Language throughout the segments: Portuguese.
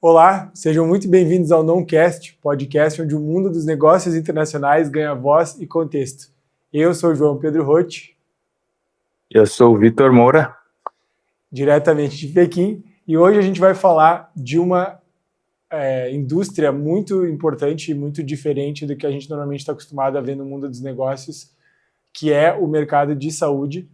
Olá, sejam muito bem-vindos ao Noncast, podcast onde o mundo dos negócios internacionais ganha voz e contexto. Eu sou o João Pedro Roth. Eu sou o Vitor Moura. Diretamente de Pequim. E hoje a gente vai falar de uma indústria muito importante e muito diferente do que a gente normalmente está acostumado a ver no mundo dos negócios, que é o mercado de saúde.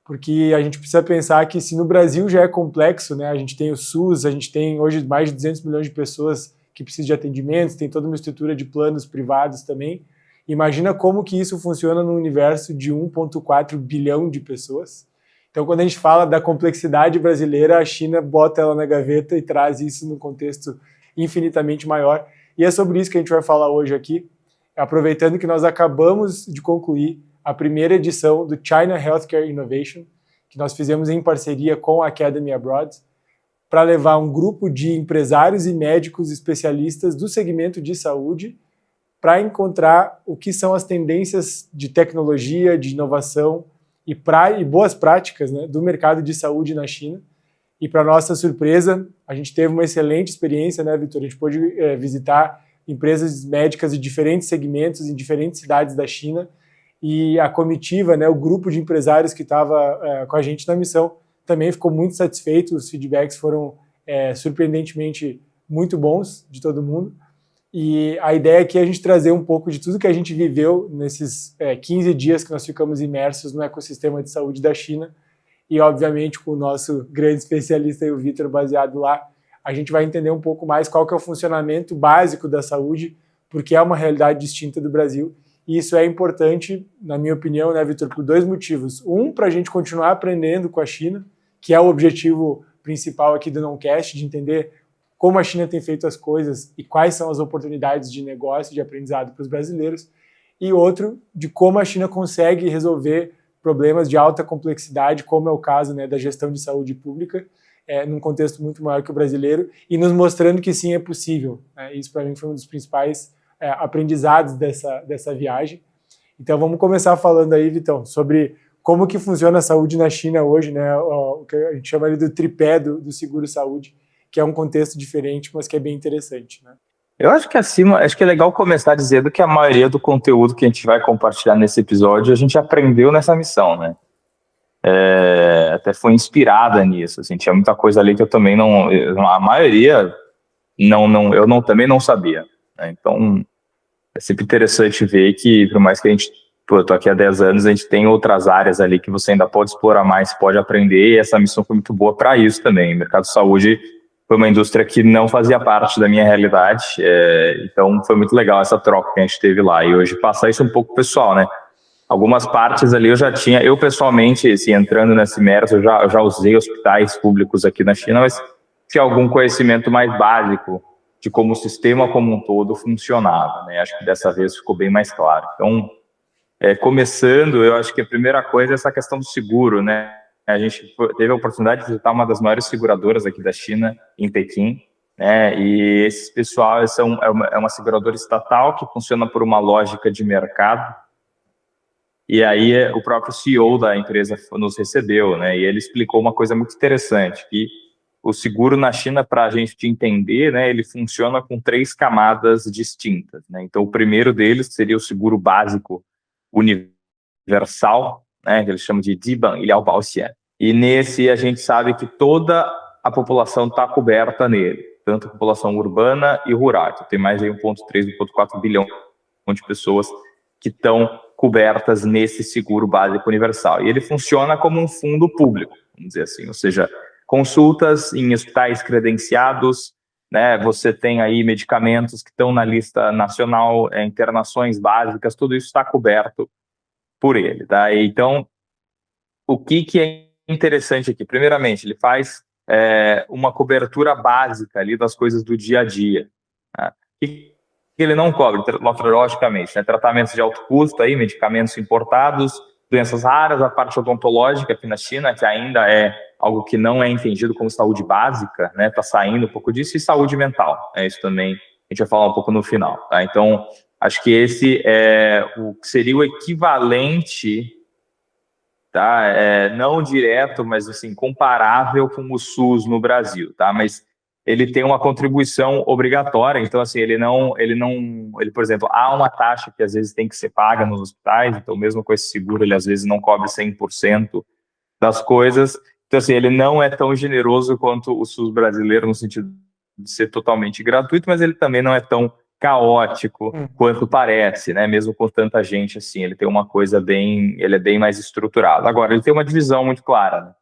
Porque a gente precisa pensar que se no Brasil já é complexo, né? A gente tem o SUS, a gente tem hoje mais de 200 milhões de pessoas que precisam de atendimentos, tem toda uma estrutura de planos privados também. Imagina como que isso funciona no universo de 1,4 bilhão de pessoas. Então, quando a gente fala da complexidade brasileira, a China bota ela na gaveta e traz isso num contexto infinitamente maior. E é sobre isso que a gente vai falar hoje aqui, aproveitando que nós acabamos de concluir a primeira edição do China Healthcare Innovation, que nós fizemos em parceria com a Academy Abroad, para levar um grupo de empresários e médicos especialistas do segmento de saúde para encontrar o que são as tendências de tecnologia, de inovação e boas práticas, né, do mercado de saúde na China. E, para nossa surpresa, a gente teve uma excelente experiência, né, Vitor? A gente pôde visitar empresas médicas de diferentes segmentos em diferentes cidades da China. E a comitiva, né, o grupo de empresários que estava com a gente na missão, também ficou muito satisfeito. Os feedbacks foram surpreendentemente muito bons de todo mundo. E a ideia aqui é a gente trazer um pouco de tudo que a gente viveu nesses 15 dias que nós ficamos imersos no ecossistema de saúde da China. E, obviamente, com o nosso grande especialista, o Vitor, baseado lá, a gente vai entender um pouco mais qual que é o funcionamento básico da saúde, porque é uma realidade distinta do Brasil. E isso é importante, na minha opinião, né, Vitor, por dois motivos. Um, para a gente continuar aprendendo com a China, que é o objetivo principal aqui do Noncast, de entender como a China tem feito as coisas e quais são as oportunidades de negócio, de aprendizado para os brasileiros. E outro, de como a China consegue resolver problemas de alta complexidade, como é o caso, né, da gestão de saúde pública, num contexto muito maior que o brasileiro, e nos mostrando que sim, é possível. Isso, para mim, foi um dos principais aprendizados dessa viagem. Então vamos começar falando aí, Vitão, sobre como que funciona a saúde na China hoje, né? O que a gente chama ali do tripé do seguro-saúde, que é um contexto diferente, mas que é bem interessante, né? Eu acho que acho que é legal começar dizendo que a maioria do conteúdo que a gente vai compartilhar nesse episódio a gente aprendeu nessa missão, né? Até foi inspirada nisso, assim, tinha muita coisa ali que eu também não, a maioria eu também não sabia, né? Então é sempre interessante ver que, por mais que a gente, eu tô aqui há 10 anos, a gente tem outras áreas ali que você ainda pode explorar mais, pode aprender, e essa missão foi muito boa para isso também. O mercado de saúde foi uma indústria que não fazia parte da minha realidade, então foi muito legal essa troca que a gente teve lá, e hoje passar isso um pouco pro pessoal, né? Algumas partes ali eu pessoalmente, assim, entrando nesse mérito, eu já usei hospitais públicos aqui na China, mas tinha algum conhecimento mais básico de como o sistema como um todo funcionava, né? Acho que dessa vez ficou bem mais claro. Então, começando, eu acho que a primeira coisa é essa questão do seguro, né? A gente teve a oportunidade de visitar uma das maiores seguradoras aqui da China, em Pequim, né? E esses pessoal é uma seguradora estatal que funciona por uma lógica de mercado. E aí o próprio CEO da empresa nos recebeu, né? E ele explicou uma coisa muito interessante, que o seguro na China, para a gente entender, né, ele funciona com 3 camadas distintas, né? Então, o primeiro deles seria o seguro básico universal, né, que eles chamam de Diban Ilhao-Baoxian. E nesse a gente sabe que toda a população está coberta nele, tanto a população urbana e rural. Então, tem mais de 1,3, 1,4 bilhão de pessoas que estão cobertas nesse seguro básico universal. E ele funciona como um fundo público, vamos dizer assim, ou seja, consultas em hospitais credenciados, né? Você tem aí medicamentos que estão na lista nacional, internações básicas, tudo isso está coberto por ele, tá? Então, o que é interessante aqui? Primeiramente, ele faz uma cobertura básica ali das coisas do dia a dia, tá? Que ele não cobre, logicamente, né? Tratamentos de alto custo, aí, medicamentos importados, doenças raras, a parte odontológica aqui na China, que ainda é algo que não é entendido como saúde básica, né? Está saindo um pouco disso, e saúde mental. Isso também a gente vai falar um pouco no final, tá? Então, acho que esse é o que seria o equivalente, tá? Não direto, mas assim, comparável com o SUS no Brasil, tá? Mas ele tem uma contribuição obrigatória, então assim, ele, por exemplo, há uma taxa que às vezes tem que ser paga nos hospitais, então mesmo com esse seguro, ele às vezes não cobre 100% das coisas, então assim, ele não é tão generoso quanto o SUS brasileiro, no sentido de ser totalmente gratuito, mas ele também não é tão caótico quanto parece, né, mesmo com tanta gente assim, ele tem uma coisa ele é bem mais estruturado. Agora, ele tem uma divisão muito clara, né,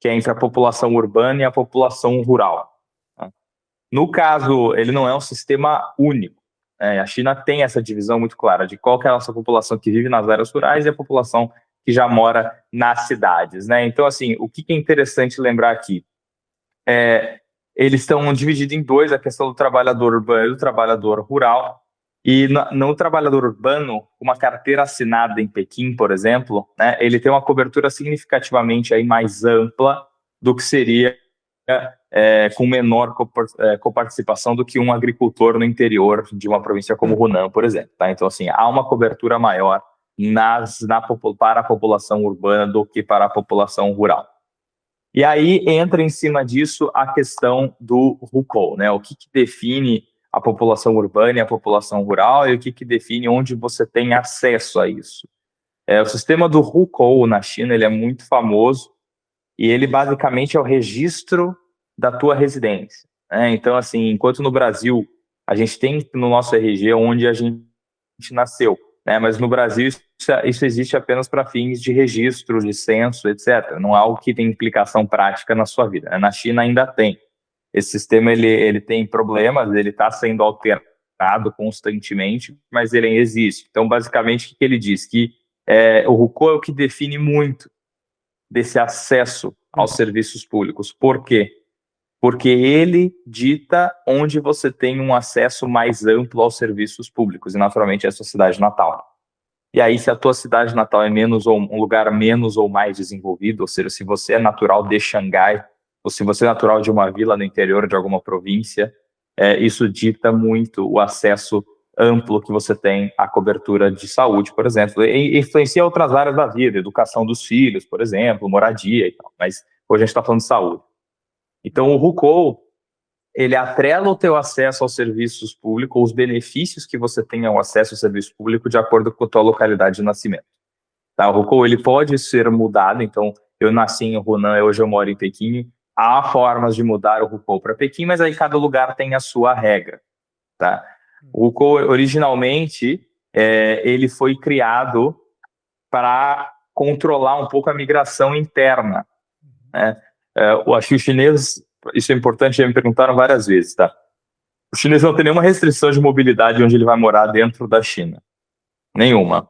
que é entre a população urbana e a população rural. No caso, ele não é um sistema único. A China tem essa divisão muito clara de qual que é a nossa população que vive nas áreas rurais e a população que já mora nas cidades, né? Então, assim, o que é interessante lembrar aqui? Eles estão divididos em dois, a questão do trabalhador urbano e do trabalhador rural. E no trabalhador urbano, uma carteira assinada em Pequim, por exemplo, né, ele tem uma cobertura significativamente aí mais ampla do que seria com menor coparticipação do que um agricultor no interior de uma província como Hunan, por exemplo. Tá? Então, assim, há uma cobertura maior para a população urbana do que para a população rural. E aí entra em cima disso a questão do hukou, né? O que define a população urbana e a população rural e o que define onde você tem acesso a isso. O sistema do hukou na China, ele é muito famoso e ele basicamente é o registro da tua residência, né? Então, assim, enquanto no Brasil a gente tem no nosso RG onde a gente nasceu, né? Mas no Brasil isso existe apenas para fins de registro, de censo, etc. Não é algo que tem implicação prática na sua vida. Na China ainda tem. Esse sistema ele tem problemas, ele está sendo alterado constantemente, mas ele existe. Então, basicamente, o que ele diz? Que o hukou é o que define muito desse acesso aos serviços públicos. Por quê? Porque ele dita onde você tem um acesso mais amplo aos serviços públicos, e naturalmente é a sua cidade natal. E aí, se a tua cidade natal é um lugar menos ou mais desenvolvido, ou seja, se você é natural de Xangai, ou se você é natural de uma vila no interior de alguma província, isso dita muito o acesso amplo que você tem à cobertura de saúde, por exemplo, e influencia outras áreas da vida, educação dos filhos, por exemplo, moradia e tal, mas hoje a gente está falando de saúde. Então, o hukou, ele atrela o teu acesso aos serviços públicos, os benefícios que você tem ao acesso ao serviço público de acordo com a tua localidade de nascimento. Tá? O hukou, ele pode ser mudado, então, eu nasci em Hunan, hoje eu moro em Pequim, há formas de mudar o hukou para Pequim, mas aí cada lugar tem a sua regra. Tá? O hukou, originalmente, ele foi criado para controlar um pouco a migração interna, né? Acho que os chineses, isso é importante, já me perguntaram várias vezes, tá? O chinês não tem nenhuma restrição de mobilidade onde ele vai morar dentro da China. Nenhuma.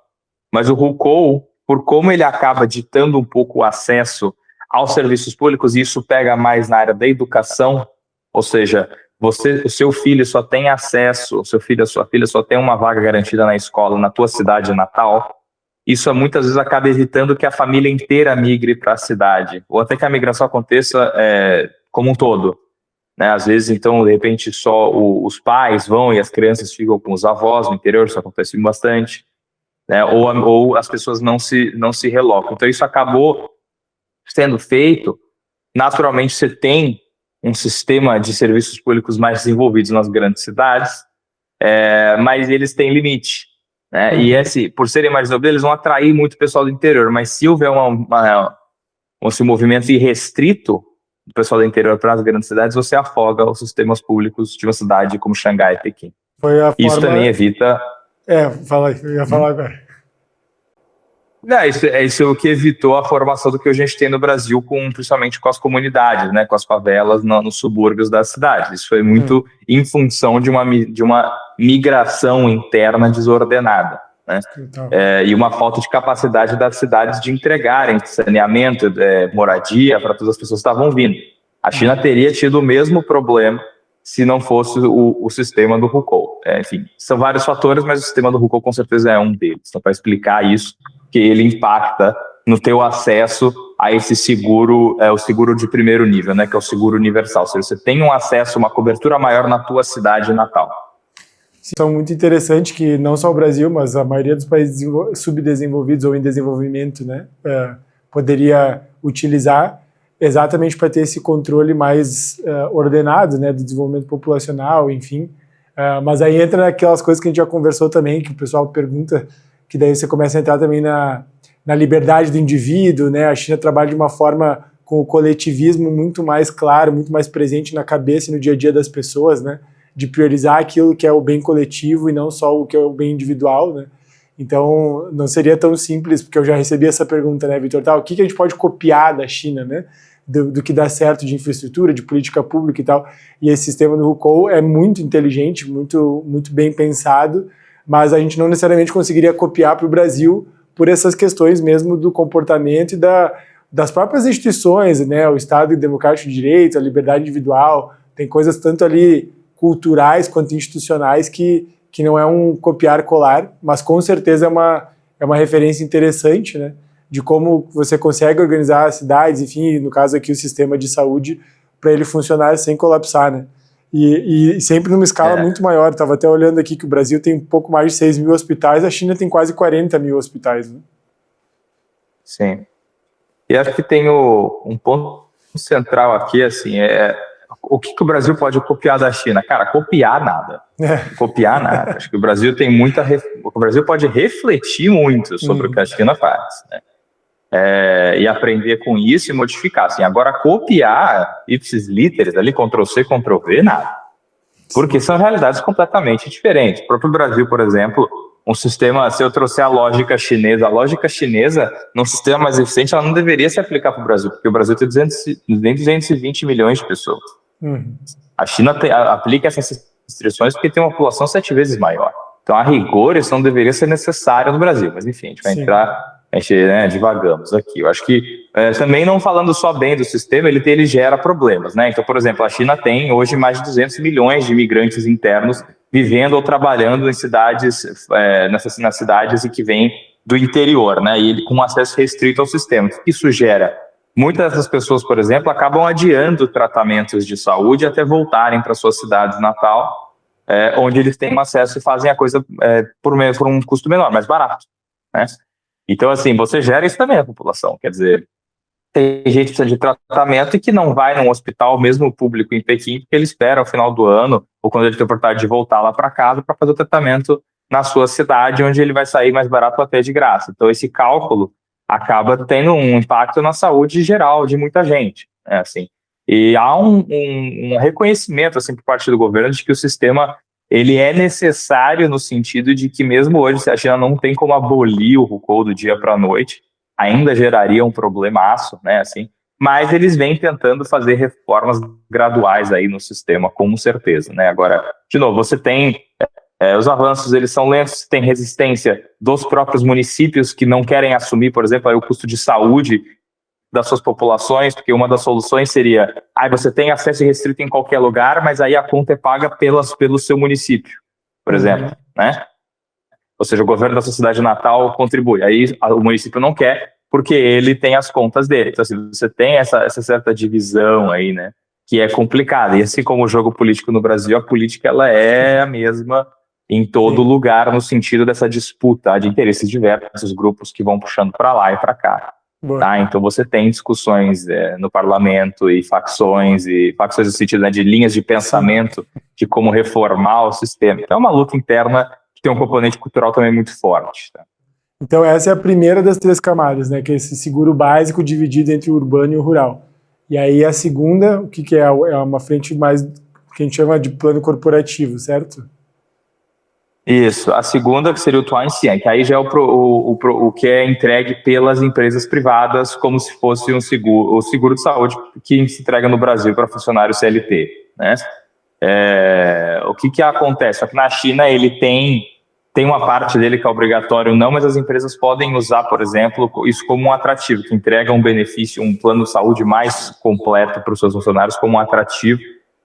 Mas o hukou, por como ele acaba ditando um pouco o acesso aos serviços públicos, e isso pega mais na área da educação, ou seja, o seu filho só tem acesso, o seu filho, a sua filha só tem uma vaga garantida na escola na tua cidade natal, isso muitas vezes acaba evitando que a família inteira migre para a cidade, ou até que a migração aconteça como um todo. Né? Às vezes, então, de repente, só os pais vão e as crianças ficam com os avós no interior, isso acontece bastante, né? Ou as pessoas não se relocam. Então, isso acabou sendo feito. Naturalmente, você tem um sistema de serviços públicos mais desenvolvidos nas grandes cidades, mas eles têm limite. Né? E por serem mais desenvolvidos, eles vão atrair muito pessoal do interior, mas se houver um movimento irrestrito do pessoal do interior para as grandes cidades, você afoga os sistemas públicos de uma cidade como Xangai e Pequim. Isso também evita... Fala aí, eu ia falar agora. Isso é o que evitou a formação do que a gente tem no Brasil, principalmente com as comunidades, né, com as favelas nos subúrbios das cidades. Isso foi muito em função de uma migração interna desordenada, né? Então. E uma falta de capacidade das cidades de entregarem saneamento, moradia para todas as pessoas que estavam vindo. A China teria tido o mesmo problema se não fosse o sistema do hukou. Enfim, são vários fatores, mas o sistema do hukou com certeza é um deles. Então, para explicar isso, que ele impacta no teu acesso a esse seguro, o seguro de primeiro nível, né, que é o seguro universal. Ou seja, você tem um acesso, uma cobertura maior na tua cidade natal. São muito interessante que não só o Brasil, mas a maioria dos países subdesenvolvidos ou em desenvolvimento, né, poderia utilizar. exatamente para ter esse controle mais ordenado, né, do desenvolvimento populacional, enfim. Mas aí entra aquelas coisas que a gente já conversou também, que o pessoal pergunta, que daí você começa a entrar também na liberdade do indivíduo, né? A China trabalha de uma forma com o coletivismo muito mais claro, muito mais presente na cabeça e no dia a dia das pessoas, né? De priorizar aquilo que é o bem coletivo e não só o que é o bem individual, né? Então, não seria tão simples, porque eu já recebi essa pergunta, né, Vitor? Tá, o que a gente pode copiar da China, né? Do que dá certo de infraestrutura, de política pública e tal. E esse sistema do Hukou é muito inteligente, muito bem pensado, mas a gente não necessariamente conseguiria copiar para o Brasil por essas questões mesmo do comportamento e das próprias instituições, né? O Estado Democrático de Direito, a liberdade individual, tem coisas tanto ali culturais quanto institucionais que não é um copiar-colar, mas com certeza é uma referência interessante, né? De como você consegue organizar as cidades, enfim, no caso aqui o sistema de saúde, para ele funcionar sem colapsar, né? E sempre numa escala muito maior. Estava até olhando aqui que o Brasil tem um pouco mais de 6 mil hospitais, a China tem quase 40 mil hospitais, né? Sim. E acho que tem um ponto central aqui, assim, o que o Brasil pode copiar da China? Cara, copiar nada. Copiar nada. Acho que o Brasil tem o Brasil pode refletir muito sobre o que a China faz, né? E aprender com isso e modificar. Assim, agora, copiar ipsis literis, ali, Ctrl-C, Ctrl-V, nada. Porque são realidades completamente diferentes. O próprio Brasil, por exemplo, um sistema, se eu trouxer a lógica chinesa, num sistema mais eficiente, ela não deveria se aplicar para o Brasil, porque o Brasil tem 220 milhões de pessoas. A China aplica essas restrições porque tem uma população 7 vezes maior. Então, a rigor, isso não deveria ser necessário no Brasil. Mas, enfim, a gente vai entrar... A gente, né, divagamos aqui. Eu acho que, também não falando só bem do sistema, ele gera problemas, né? Então, por exemplo, a China tem hoje mais de 200 milhões de imigrantes internos vivendo ou trabalhando em cidades, nas cidades e que vêm do interior, né? E com acesso restrito ao sistema. O que isso gera? Muitas dessas pessoas, por exemplo, acabam adiando tratamentos de saúde até voltarem para suas cidades natal, onde eles têm acesso e fazem a coisa por um custo menor, mais barato, né? Então, assim, você gera isso também na população. Quer dizer, tem gente que precisa de tratamento e que não vai num hospital, mesmo público em Pequim, porque ele espera ao final do ano, ou quando ele tem a oportunidade de voltar lá para casa para fazer o tratamento na sua cidade, onde ele vai sair mais barato até de graça. Então, esse cálculo acaba tendo um impacto na saúde geral de muita gente, né, assim. E há um reconhecimento, assim, por parte do governo de que o sistema... ele é necessário no sentido de que mesmo hoje a China não tem como abolir o Hukou do dia para a noite, ainda geraria um problemaço, né, assim, mas eles vêm tentando fazer reformas graduais aí no sistema, com certeza, né. Agora, de novo, você tem os avanços, eles são lentos, tem resistência dos próprios municípios que não querem assumir, por exemplo, aí o custo de saúde das suas populações, porque uma das soluções seria, você tem acesso restrito em qualquer lugar, mas aí a conta é paga pelo seu município, por exemplo, né? Ou seja, o governo da sua cidade natal contribui, aí o município não quer, porque ele tem as contas dele. Então, assim, você tem essa certa divisão aí, né, que é complicada. E assim como o jogo político no Brasil, a política ela é a mesma em todo lugar, no sentido dessa disputa de interesses diversos, grupos que vão puxando para lá e para cá. Tá, então você tem discussões no parlamento e facções no sentido, né, de linhas de pensamento de como reformar o sistema. Então é uma luta interna que tem um componente cultural também muito forte. Tá? Então essa é a primeira das 3 camadas, né, que é esse seguro básico dividido entre o urbano e o rural. E aí a segunda, o que é? É uma frente mais que a gente chama de plano corporativo, certo? Isso, a segunda que seria o Tuan-Xian, que aí já é o que é entregue pelas empresas privadas como se fosse o seguro de saúde que se entrega no Brasil para funcionário CLT, né? O que acontece? Só que na China ele tem uma parte dele que é obrigatório não, mas as empresas podem usar, por exemplo, isso como um atrativo, que entrega um benefício, um plano de saúde mais completo para os seus funcionários como um atrativo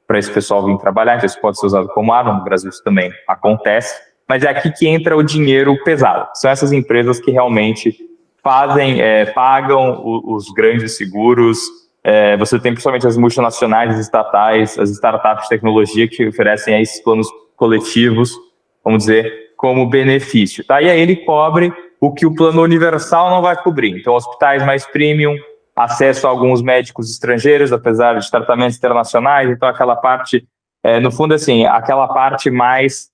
para esse pessoal vir trabalhar. Então isso pode ser usado como arma, no Brasil isso também acontece. Mas é aqui que entra o dinheiro pesado. São essas empresas que realmente pagam os grandes seguros. Você tem principalmente as multinacionais, as estatais, as startups de tecnologia que oferecem esses planos coletivos, vamos dizer, como benefício. Tá? E aí ele cobre o que o plano universal não vai cobrir. Então, hospitais mais premium, acesso a alguns médicos estrangeiros, apesar de tratamentos internacionais. Então, aquela parte, no fundo, assim, aquela parte mais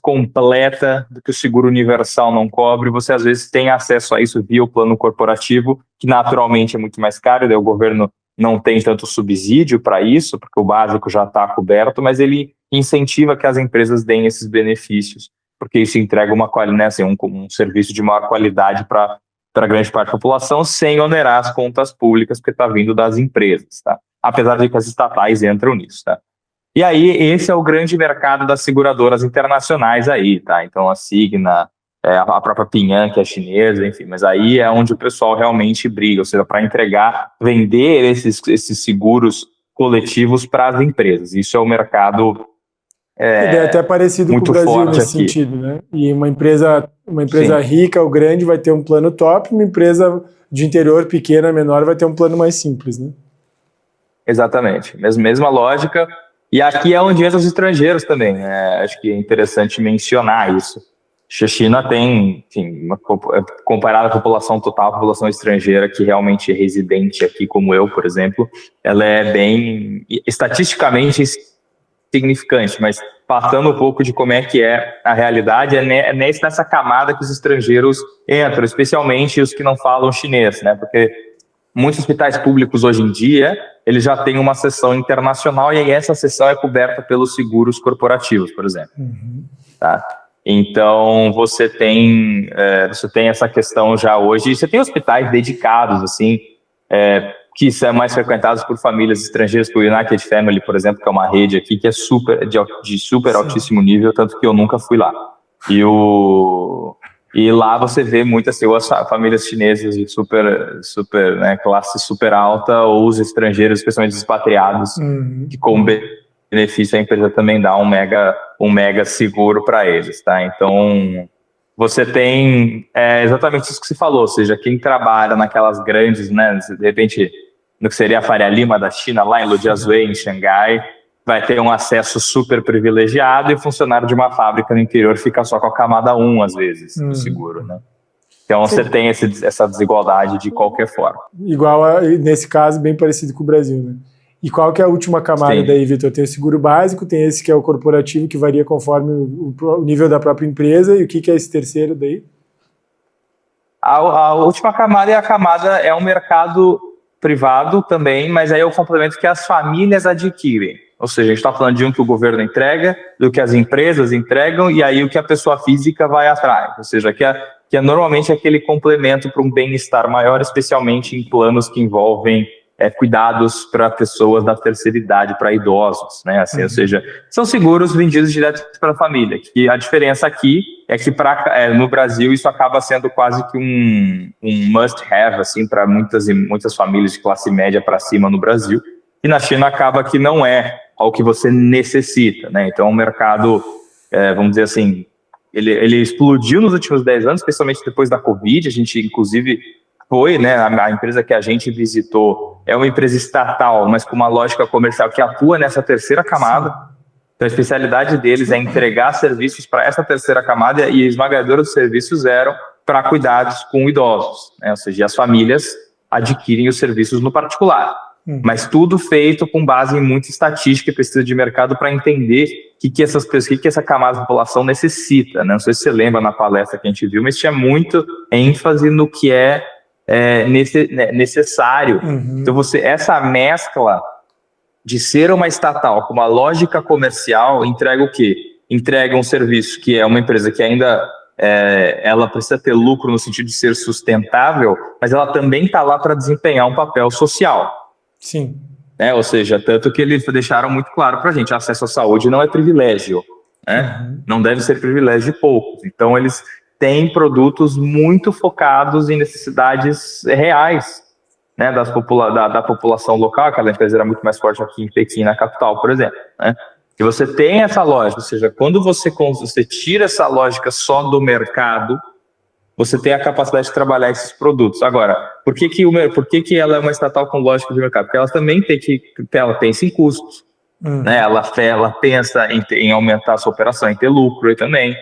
completa do que o seguro universal não cobre, você às vezes tem acesso a isso via o plano corporativo, que naturalmente é muito mais caro, daí o governo não tem tanto subsídio para isso, porque o básico já está coberto, mas ele incentiva que as empresas deem esses benefícios, porque isso entrega uma qualidade, né, assim, um serviço de maior qualidade para grande parte da população, sem onerar as contas públicas, porque está vindo das empresas, tá? Apesar de que as estatais entram nisso, tá? E aí, esse é o grande mercado das seguradoras internacionais aí, tá? Então, a Cigna, a própria Ping An, que é chinesa, enfim, mas aí é onde o pessoal realmente briga, ou seja, para vender esses seguros coletivos para as empresas. Isso é o mercado é até parecido com o Brasil nesse sentido, né? E uma empresa rica ou grande vai ter um plano top, uma empresa de interior pequena, menor, vai ter um plano mais simples, né? Exatamente, mesma lógica. E aqui é onde entram os estrangeiros também, né? Acho que é interessante mencionar isso. A China tem, enfim, comparada à população total, a população estrangeira que realmente é residente aqui, como eu, por exemplo, ela é bem, estatisticamente, significante, mas passando um pouco de como é que é a realidade, nessa camada que os estrangeiros entram, especialmente os que não falam chinês, né? Porque muitos hospitais públicos hoje em dia, eles já têm uma seção internacional e aí essa seção é coberta pelos seguros corporativos, por exemplo. Tá? Então, você tem essa questão já hoje. Você tem hospitais dedicados, assim, que são mais frequentados por famílias estrangeiras, por United Family, por exemplo, que é uma rede aqui que é de super altíssimo nível, tanto que eu nunca fui lá. E lá você vê muitas famílias chinesas de super, né, classe super alta, ou os estrangeiros, especialmente os expatriados, que com benefício a empresa também dá um mega seguro para eles, tá? Então, você tem exatamente isso que você falou, ou seja, quem trabalha naquelas grandes, né, de repente, no que seria a Faria Lima da China, lá em Lujiazui, em Xangai, vai ter um acesso super privilegiado e o funcionário de uma fábrica no interior fica só com a camada 1, às vezes, do seguro, né? Então, você tem essa desigualdade de qualquer forma. Igual, nesse caso, bem parecido com o Brasil, né? E qual que é a última camada daí, Vitor? Tem o seguro básico, tem esse que é o corporativo, que varia conforme o nível da própria empresa, e o que é esse terceiro daí? A última camada é um mercado privado também, mas aí é o complemento que as famílias adquirem. Ou seja, a gente está falando de um que o governo entrega, do que as empresas entregam, e aí o que a pessoa física vai atrás. Ou seja, que é normalmente aquele complemento para um bem-estar maior, especialmente em planos que envolvem cuidados para pessoas da terceira idade, para idosos, né? Assim, ou seja, são seguros vendidos direto para a família. Que a diferença aqui é que no Brasil isso acaba sendo quase que um must-have assim, para muitas famílias de classe média para cima no Brasil. E na China acaba que não é ao que você necessita, né? Então o mercado, vamos dizer assim, ele explodiu nos últimos 10 anos, especialmente depois da Covid. A gente, inclusive, né, a empresa que a gente visitou é uma empresa estatal, mas com uma lógica comercial que atua nessa terceira camada. Então a especialidade deles é entregar serviços para essa terceira camada, e a esmagadora dos serviços eram para cuidados com idosos, né? Ou seja, as famílias adquirem os serviços no particular. Mas tudo feito com base em muita estatística e pesquisa de mercado para entender o que essa camada da população necessita, né? Não sei se você lembra na palestra que a gente viu, mas tinha muito ênfase no que é necessário. Então, essa mescla de ser uma estatal com uma lógica comercial entrega o quê? Entrega um serviço que é uma empresa que ainda ela precisa ter lucro no sentido de ser sustentável, mas ela também está lá para desempenhar um papel social. Sim. Né? Ou seja, tanto que eles deixaram muito claro para a gente, acesso à saúde não é privilégio, né? Não deve ser privilégio de poucos. Então, eles têm produtos muito focados em necessidades reais, né, da população local. Aquela empresa era muito mais forte aqui em Pequim, na capital, por exemplo, né? E você tem essa lógica, ou seja, quando você tira essa lógica só do mercado, você tem a capacidade de trabalhar esses produtos. Agora, por que ela é uma estatal com lógica de mercado? Porque ela também ela pensa em custos, né? Ela pensa em aumentar a sua operação, em ter lucro aí também.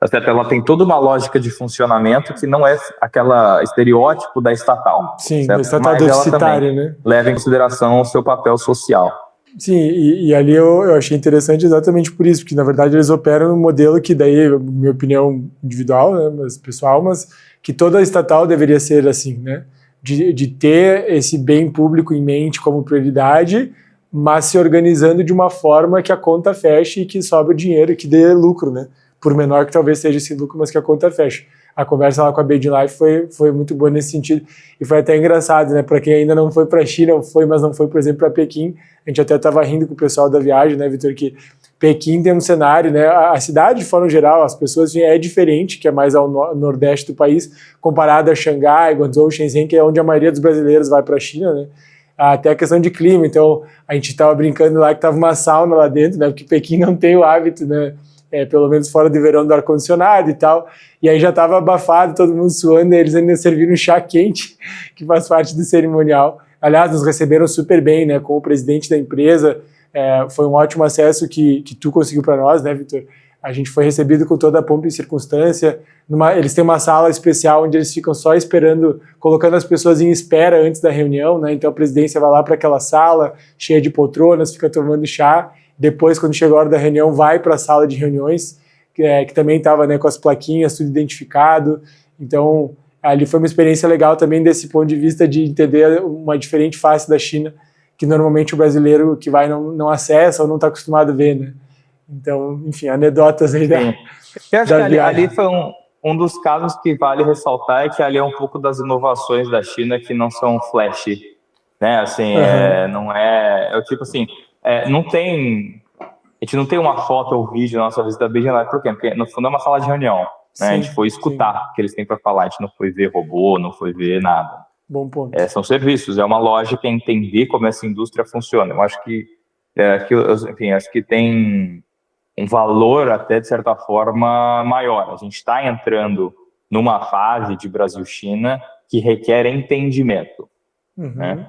Certo? Ela tem toda uma lógica de funcionamento que não é aquela estereótipo da estatal. Sim, certo? da estatal Mas ela deficitária, também né? leva em consideração o seu papel social. Sim, e ali eu achei interessante exatamente por isso, porque na verdade eles operam num modelo que daí, minha opinião individual, né, mas pessoal, mas que toda estatal deveria ser assim, né? De ter esse bem público em mente como prioridade, mas se organizando de uma forma que a conta feche e que sobre o dinheiro e que dê lucro, né? Por menor que talvez seja esse lucro, mas que a conta feche. A conversa lá com a Beijing Life foi muito boa nesse sentido. E foi até engraçado, né? Para quem ainda não foi para a China, mas não foi, por exemplo, para Pequim. A gente até estava rindo com o pessoal da viagem, né, Vitor? Que Pequim tem um cenário, né? A cidade, de forma geral, as pessoas é diferente, que é mais ao nordeste do país, comparado a Xangai, Guangzhou, Shenzhen, que é onde a maioria dos brasileiros vai para a China, né? Até a questão de clima. Então, a gente estava brincando lá que estava uma sauna lá dentro, né? Porque Pequim não tem o hábito, né? Pelo menos fora do verão, do ar-condicionado e tal, e aí já estava abafado, todo mundo suando, e eles ainda serviram um chá quente, que faz parte do cerimonial. Aliás, nos receberam super bem, né, com o presidente da empresa, foi um ótimo acesso que tu conseguiu para nós, né, Vitor? A gente foi recebido com toda a pompa e circunstância, eles têm uma sala especial onde eles ficam só esperando, colocando as pessoas em espera antes da reunião, né, então a presidência vai lá para aquela sala, cheia de poltronas, fica tomando chá. Depois, quando chegou a hora da reunião, vai para a sala de reuniões, que também estava, né, com as plaquinhas, tudo identificado. Então, ali foi uma experiência legal também desse ponto de vista de entender uma diferente face da China, que normalmente o brasileiro que vai não acessa ou não está acostumado a ver, né? Então, enfim, anedotas aí da, eu acho da que viagem. ali foi um dos casos que vale ressaltar, é que ali é um pouco das inovações da China que não são flash, né? Assim, não é tipo assim, não tem, a gente não tem uma foto ou vídeo na nossa visita da Beijing Life, por quê? Porque no fundo é uma sala de reunião, né? A gente foi escutar o que eles têm para falar, a gente não foi ver robô, não foi ver nada. Bom ponto. São serviços, é uma lógica, é entender como essa indústria funciona. Eu acho que, enfim, acho que tem um valor até, de certa forma, maior. A gente está entrando numa fase de Brasil-China que requer entendimento, né?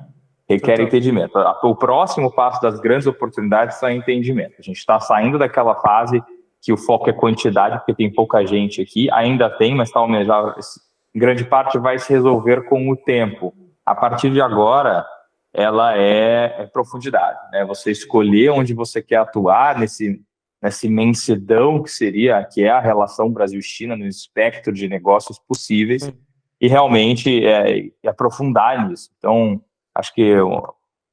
Requer entendimento. O próximo passo das grandes oportunidades é entendimento. A gente está saindo daquela fase que o foco é quantidade, porque tem pouca gente aqui, ainda tem, mas talvez já grande parte vai se resolver com o tempo. A partir de agora, ela é profundidade, né? Você escolher onde você quer atuar nessa imensidão que é a relação Brasil-China no espectro de negócios possíveis e realmente aprofundar nisso. Então, acho que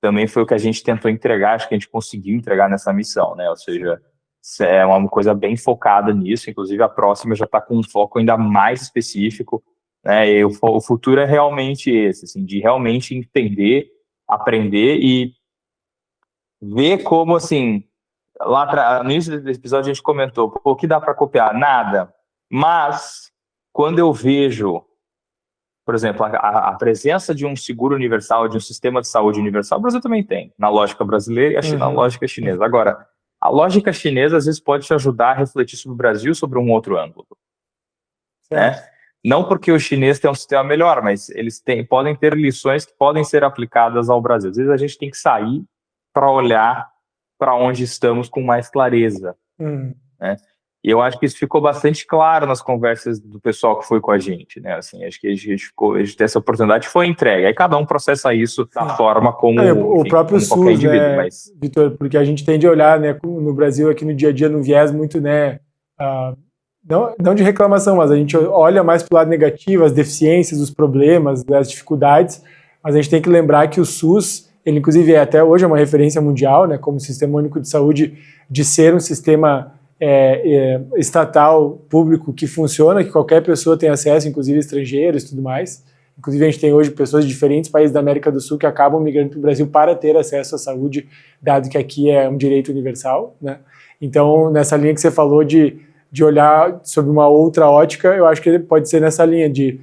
também foi o que a gente tentou entregar, acho que a gente conseguiu entregar nessa missão, né? Ou seja, é uma coisa bem focada nisso, inclusive a próxima já está com um foco ainda mais específico, né? E o futuro é realmente esse, assim, de realmente entender, aprender e ver como, assim, lá no início desse episódio a gente comentou, o que dá para copiar? Nada. Mas, quando eu vejo, por exemplo, a presença de um seguro universal, de um sistema de saúde universal, o Brasil também tem, na lógica brasileira e a China na lógica chinesa. Agora, a lógica chinesa às vezes pode te ajudar a refletir sobre o Brasil sobre um outro ângulo, né? Não porque o chinês tem um sistema melhor, mas eles podem ter lições que podem ser aplicadas ao Brasil. Às vezes a gente tem que sair para olhar para onde estamos com mais clareza, né? E eu acho que isso ficou bastante claro nas conversas do pessoal que foi com a gente, né? Assim, acho que a gente teve essa oportunidade, foi entregue. Aí cada um processa isso da forma como, o próprio como qualquer SUS, indivíduo. né, Mas... Vitor, porque a gente tende a olhar, né, no Brasil, aqui no dia a dia, no viés muito, né, não de reclamação, mas a gente olha mais para o lado negativo, as deficiências, os problemas, as dificuldades, mas a gente tem que lembrar que o SUS, ele inclusive até hoje é uma referência mundial, né, como Sistema Único de Saúde, de ser um sistema estatal, público, que funciona, que qualquer pessoa tem acesso, inclusive estrangeiros e tudo mais. Inclusive a gente tem hoje pessoas de diferentes países da América do Sul que acabam migrando para o Brasil para ter acesso à saúde, dado que aqui é um direito universal, né? Então, nessa linha que você falou de olhar sobre uma outra ótica, eu acho que pode ser nessa linha de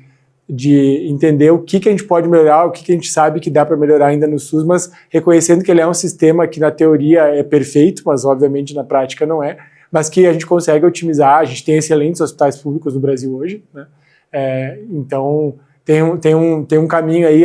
entender o que a gente pode melhorar, o que a gente sabe que dá para melhorar ainda no SUS, mas reconhecendo que ele é um sistema que na teoria é perfeito, mas obviamente na prática não é, mas que a gente consegue otimizar. A gente tem excelentes hospitais públicos no Brasil hoje, né? Então tem um caminho aí,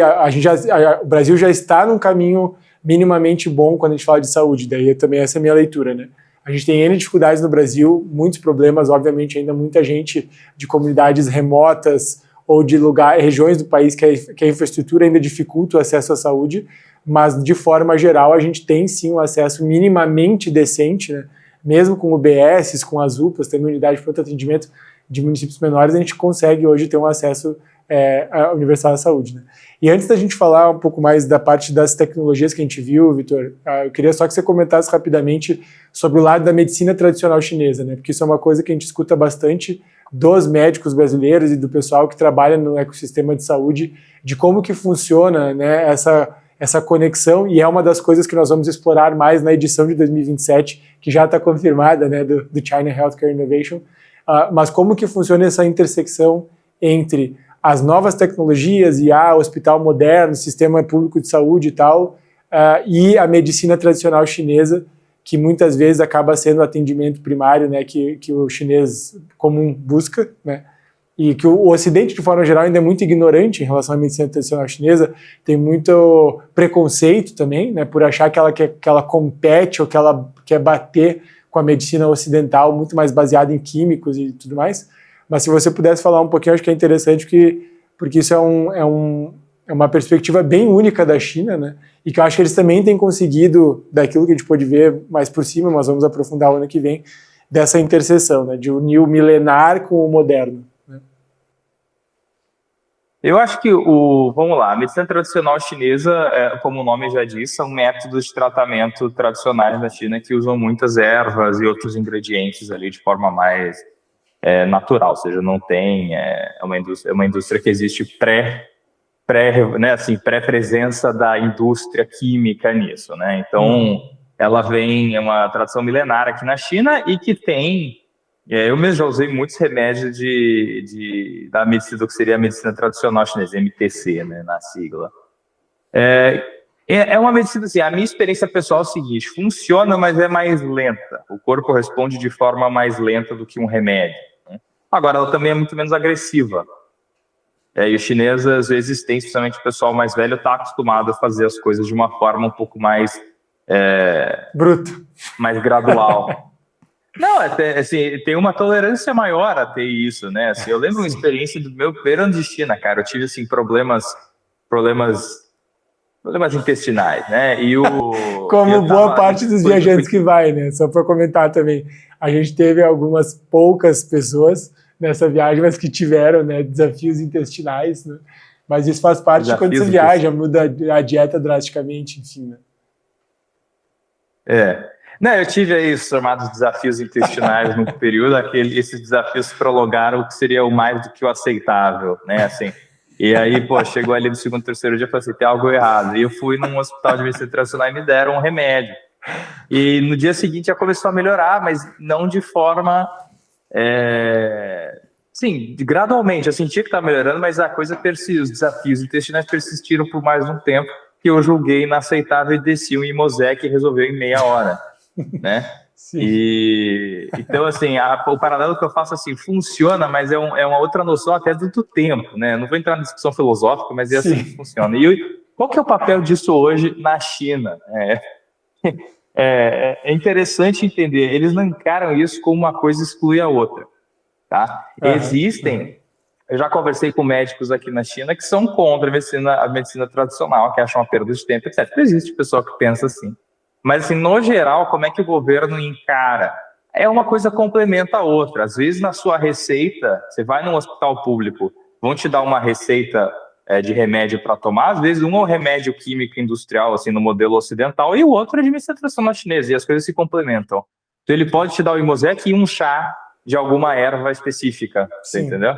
o Brasil já está num caminho minimamente bom quando a gente fala de saúde, daí também essa é a minha leitura, né? A gente tem N dificuldades no Brasil, muitos problemas, obviamente, ainda muita gente de comunidades remotas ou de regiões do país que a infraestrutura ainda dificulta o acesso à saúde, mas, de forma geral, a gente tem, sim, um acesso minimamente decente, né? Mesmo com UBSs, com as UPAs, tendo unidade de pronto atendimento de municípios menores, a gente consegue hoje ter um acesso universal à saúde, né? E antes da gente falar um pouco mais da parte das tecnologias que a gente viu, Vitor, eu queria só que você comentasse rapidamente sobre o lado da medicina tradicional chinesa, né? Porque isso é uma coisa que a gente escuta bastante dos médicos brasileiros e do pessoal que trabalha no ecossistema de saúde, de como que funciona, né, essa conexão, e é uma das coisas que nós vamos explorar mais na edição de 2027, que já está confirmada, né, do China Healthcare Innovation, mas como que funciona essa intersecção entre as novas tecnologias, IA, hospital moderno, sistema público de saúde e tal, e a medicina tradicional chinesa, que muitas vezes acaba sendo o atendimento primário, né, que o chinês comum busca, né, e que o Ocidente, de forma geral, ainda é muito ignorante em relação à medicina tradicional chinesa, tem muito preconceito também, né, por achar que ela compete ou que ela quer bater com a medicina ocidental, muito mais baseada em químicos e tudo mais. Mas se você pudesse falar um pouquinho, acho que é interessante, porque isso é uma perspectiva bem única da China, né? E que eu acho que eles também têm conseguido, daquilo que a gente pôde ver mais por cima, mas vamos aprofundar o ano que vem, dessa interseção, né? De unir o milenar com o moderno, né? Eu acho que vamos lá, a medicina tradicional chinesa, como o nome já diz, são métodos de tratamento tradicionais da China que usam muitas ervas e outros ingredientes ali de forma mais natural, ou seja, não tem, é uma indústria que existe né, assim, pré-presença da indústria química nisso, né? Então, ela é uma tradição milenar aqui na China e que tem, eu mesmo já usei muitos remédios da medicina, do que seria a medicina tradicional chinesa, MTC, né, na sigla. É uma medicina, assim, a minha experiência pessoal é o seguinte, funciona, mas é mais lenta. O corpo responde de forma mais lenta do que um remédio, né? Agora, ela também é muito menos agressiva. E os chineses, às vezes, especialmente o pessoal mais velho, está acostumado a fazer as coisas de uma forma um pouco mais... bruto. Mais gradual. Não, assim, tem uma tolerância maior a ter isso, né? Assim, eu lembro uma experiência do meu primeiro ano de China, cara. Eu tive, assim, problemas intestinais, né? Como boa parte dos viajantes que vai, né? Só para comentar também, a gente teve algumas poucas pessoas nessa viagem, mas que tiveram, né, desafios intestinais, né? Mas isso faz parte de quando você viaja, muda a dieta drasticamente, enfim, né? Não, eu tive aí os chamados desafios intestinais no período, esses desafios se prolongaram, o que seria o mais do que o aceitável, né? Assim, e aí, chegou ali no segundo, terceiro dia, eu falei assim, tem algo errado. E eu fui num hospital de medicina tradicional e me deram um remédio. E no dia seguinte já começou a melhorar, mas não de forma... sim, gradualmente. Eu senti que estava melhorando, mas a coisa persistiu. Os desafios intestinais persistiram por mais um tempo, que eu julguei inaceitável e desci um Imosec e resolveu em meia hora, né? Sim. Então, assim, o paralelo que eu faço, assim, funciona, mas é uma outra noção até do tempo, né? Não vou entrar na discussão filosófica, mas é assim que funciona. E qual que é o papel disso hoje na China? É interessante entender, eles não encaram isso como uma coisa exclui a outra, tá? Eu já conversei com médicos aqui na China que são contra a medicina tradicional, que acham uma perda de tempo, etc. Existe pessoal que pensa assim. Mas, assim, no geral, como é que o governo encara? É uma coisa complementa a outra. Às vezes, na sua receita, você vai num hospital público, vão te dar uma receita de remédio para tomar, às vezes um é um remédio químico industrial, assim, no modelo ocidental, e o outro é de medicina tradicional chinesa, e as coisas se complementam. Então, ele pode te dar o Imosec e um chá de alguma erva específica, você entendeu?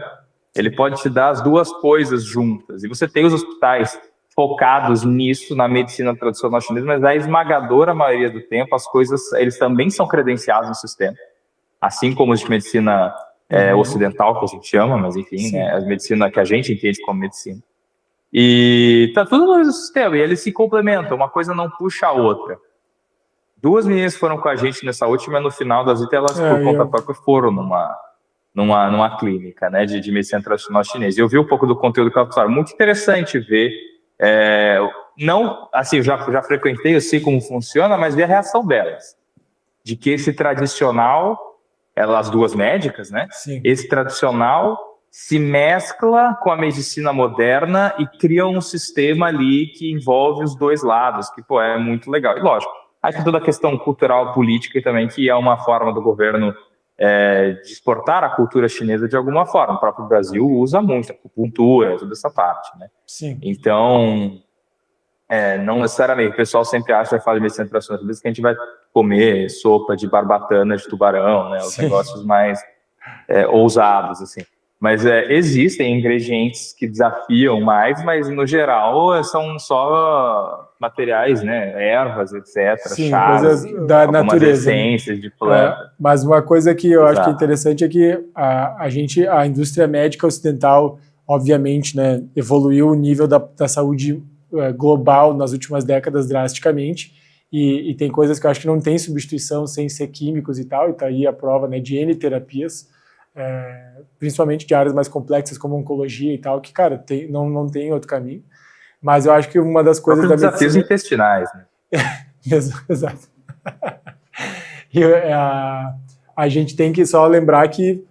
Ele pode te dar as duas coisas juntas. E você tem os hospitais focados nisso, na medicina tradicional chinesa, mas a esmagadora maioria do tempo, as coisas, eles também são credenciados no sistema. Assim como os de medicina ocidental, que a gente chama, mas enfim, né, a medicina que a gente entende como medicina. E tá tudo no mesmo sistema, e eles se complementam, uma coisa não puxa a outra. Duas meninas foram com a gente nessa última, no final das visitas, elas por conta própria foram numa clínica, né, de medicina tradicional chinesa. E eu vi um pouco do conteúdo que elas falaram, muito interessante ver. Não, assim, eu já frequentei, eu sei como funciona, mas ver a reação delas. de que esse tradicional, as duas médicas, né? Sim. Esse tradicional se mescla com a medicina moderna e cria um sistema ali que envolve os dois lados, que, pô, é muito legal. E, lógico, acho que toda a questão cultural, política também, que é uma forma do governo de exportar a cultura chinesa de alguma forma. O próprio Brasil usa muito, a acupuntura, toda essa parte, né? Sim. Então, não necessariamente, o pessoal sempre acha, vai falar de medicina tradicional, que a gente vai comer sopa de barbatana de tubarão, né? Os negócios mais ousados, assim. Mas existem ingredientes que desafiam mais, mas no geral são só materiais, né? Ervas, etc. Sim, chás, coisas da algumas natureza, né? essências de planta. Mas uma coisa que eu acho que é Exato. interessante é que a indústria médica ocidental, obviamente, né, evoluiu o nível da saúde global nas últimas décadas drasticamente, e tem coisas que eu acho que não tem substituição sem ser químicos e tal, e tá aí a prova, né, de N terapias, principalmente de áreas mais complexas como oncologia e tal, que, cara, não tem outro caminho. Mas eu acho que uma das coisas da medicina... desafios intestinais, né? Exato. E a gente tem que só lembrar que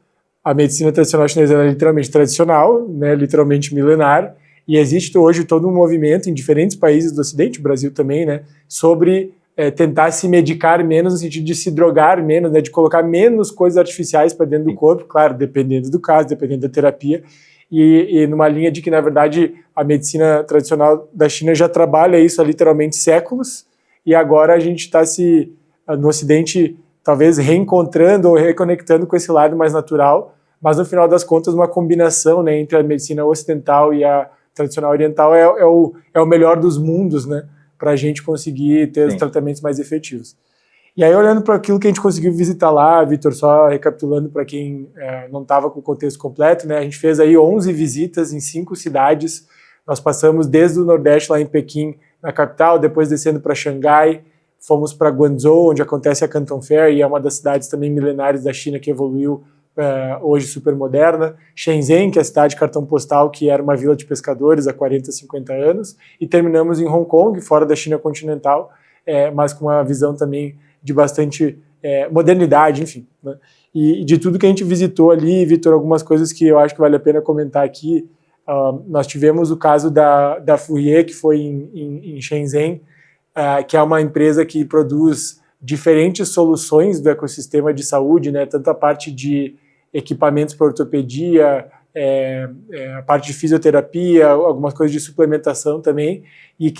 a medicina tradicional chinesa é literalmente tradicional, né, literalmente milenar, e existe hoje todo um movimento em diferentes países do Ocidente, o Brasil também, né, sobre tentar se medicar menos, no sentido de se drogar menos, né, de colocar menos coisas artificiais para dentro do corpo, claro, dependendo do caso, dependendo da terapia, e numa linha de que, na verdade, a medicina tradicional da China já trabalha isso há literalmente séculos, e agora a gente está no Ocidente, talvez reencontrando ou reconectando com esse lado mais natural, mas no final das contas uma combinação, né, entre a medicina ocidental e a tradicional oriental é o melhor dos mundos, né, para a gente conseguir ter os tratamentos mais efetivos. E aí, olhando para aquilo que a gente conseguiu visitar lá, Vitor, só recapitulando para quem não estava com o contexto completo, né, a gente fez aí 11 visitas em 5 cidades, nós passamos desde o Nordeste, lá em Pequim, na capital, depois descendo para Xangai, fomos para Guangzhou, onde acontece a Canton Fair, e é uma das cidades também milenares da China que evoluiu hoje super moderna. Shenzhen, que é a cidade cartão postal, que era uma vila de pescadores há 40, 50 anos. E terminamos em Hong Kong, fora da China continental, mas com uma visão também de bastante modernidade, enfim. Né? E de tudo que a gente visitou ali, Vitor, algumas coisas que eu acho que vale a pena comentar aqui. Nós tivemos o caso da Fourier, que foi em Shenzhen, que é uma empresa que produz diferentes soluções do ecossistema de saúde, né, tanto a parte de equipamentos para ortopedia, a parte de fisioterapia, algumas coisas de suplementação também, e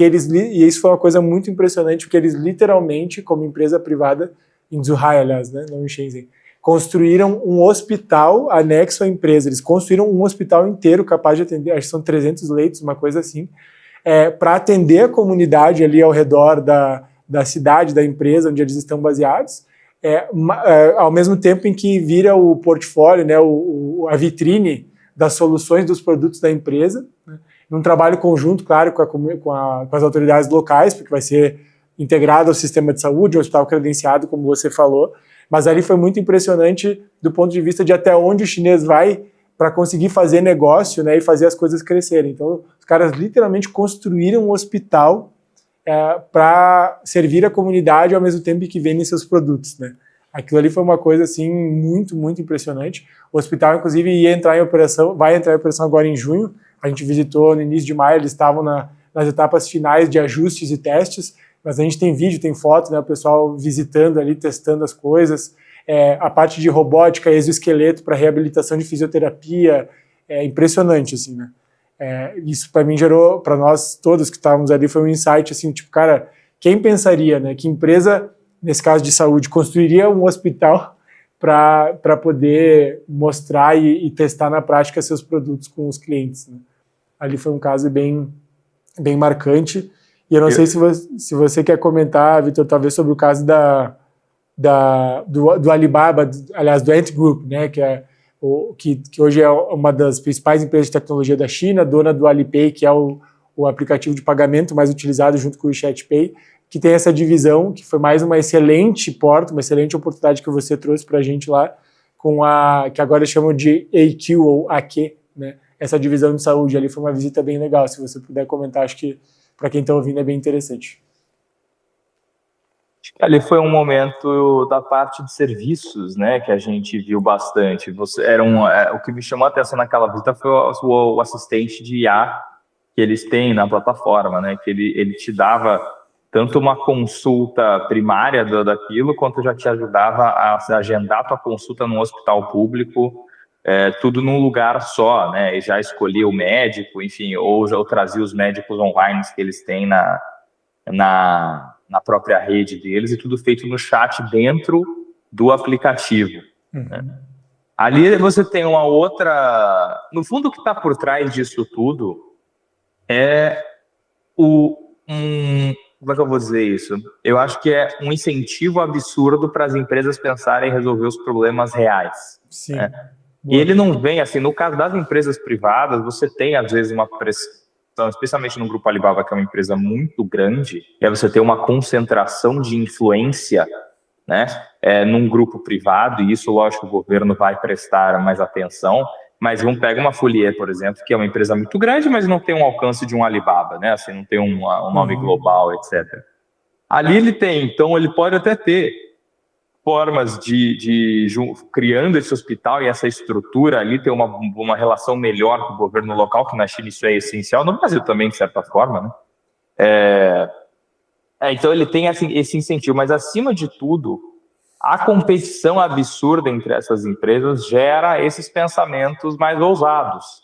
isso foi uma coisa muito impressionante, porque eles literalmente, como empresa privada, em Zhuhai, aliás, né, não em Shenzhen, construíram um hospital anexo à empresa. Eles construíram um hospital inteiro capaz de atender, acho que são 300 leitos, uma coisa assim, para atender a comunidade ali ao redor da cidade, da empresa onde eles estão baseados, ao mesmo tempo em que vira o portfólio, né, a vitrine das soluções dos produtos da empresa, né, num trabalho conjunto, claro, com as autoridades locais, porque vai ser integrado ao sistema de saúde, um hospital credenciado, como você falou, mas ali foi muito impressionante do ponto de vista de até onde o chinês vai para conseguir fazer negócio, né, e fazer as coisas crescerem. Então, os caras literalmente construíram um hospital para servir a comunidade ao mesmo tempo que vendem seus produtos, né. Aquilo ali foi uma coisa assim muito, muito impressionante. O hospital, inclusive, vai entrar em operação agora em junho. A gente visitou no início de maio, eles estavam nas etapas finais de ajustes e testes, mas a gente tem vídeo, tem foto, né, o pessoal visitando ali, testando as coisas. A parte de robótica, exoesqueleto para reabilitação de fisioterapia, impressionante, assim, né. Isso para mim gerou, para nós todos que estávamos ali, foi um insight, assim, tipo, cara, quem pensaria, né, que empresa, nesse caso de saúde, construiria um hospital para poder mostrar e testar na prática seus produtos com os clientes, né. Ali foi um caso bem, bem marcante. E eu não sei se você quer comentar, Vitor, talvez sobre o caso do Alibaba, aliás, do Ant Group, né, que hoje é uma das principais empresas de tecnologia da China, dona do Alipay, que é o aplicativo de pagamento mais utilizado junto com o WeChat Pay, que tem essa divisão, que foi mais uma excelente porta, uma excelente oportunidade que você trouxe para a gente lá, que agora chamam de AQ ou AQ, né, essa divisão de saúde ali. Foi uma visita bem legal. Se você puder comentar, acho que para quem está ouvindo é bem interessante. Ali foi um momento da parte de serviços, né, que a gente viu bastante. O que me chamou a atenção naquela visita foi o assistente de IA que eles têm na plataforma, né, que ele te dava tanto uma consulta primária daquilo, quanto já te ajudava a agendar a tua consulta num hospital público, tudo num lugar só, né, e já escolhia o médico, enfim, ou já trazia os médicos online que eles têm na própria rede deles, e tudo feito no chat dentro do aplicativo. Né? Ali você tem uma outra... No fundo, o que está por trás disso tudo é como é que eu vou dizer isso? Eu acho que é um incentivo absurdo para as empresas pensarem em resolver os problemas reais. Sim. Né? E ele não vem, assim, no caso das empresas privadas, você tem, às vezes, uma pressão, especialmente no Grupo Alibaba, que é uma empresa muito grande, e aí você tem uma concentração de influência, né, num grupo privado, e isso, lógico, o governo vai prestar mais atenção, mas vamos pegar uma Folie, por exemplo, que é uma empresa muito grande, mas não tem um alcance de um Alibaba, né, assim, não tem um nome global, etc. Ali ele tem, então ele pode até ter formas criando esse hospital e essa estrutura ali, ter uma relação melhor com o governo local, que na China isso é essencial, no Brasil também, de certa forma, né? Então ele tem esse incentivo, mas acima de tudo, a competição absurda entre essas empresas gera esses pensamentos mais ousados,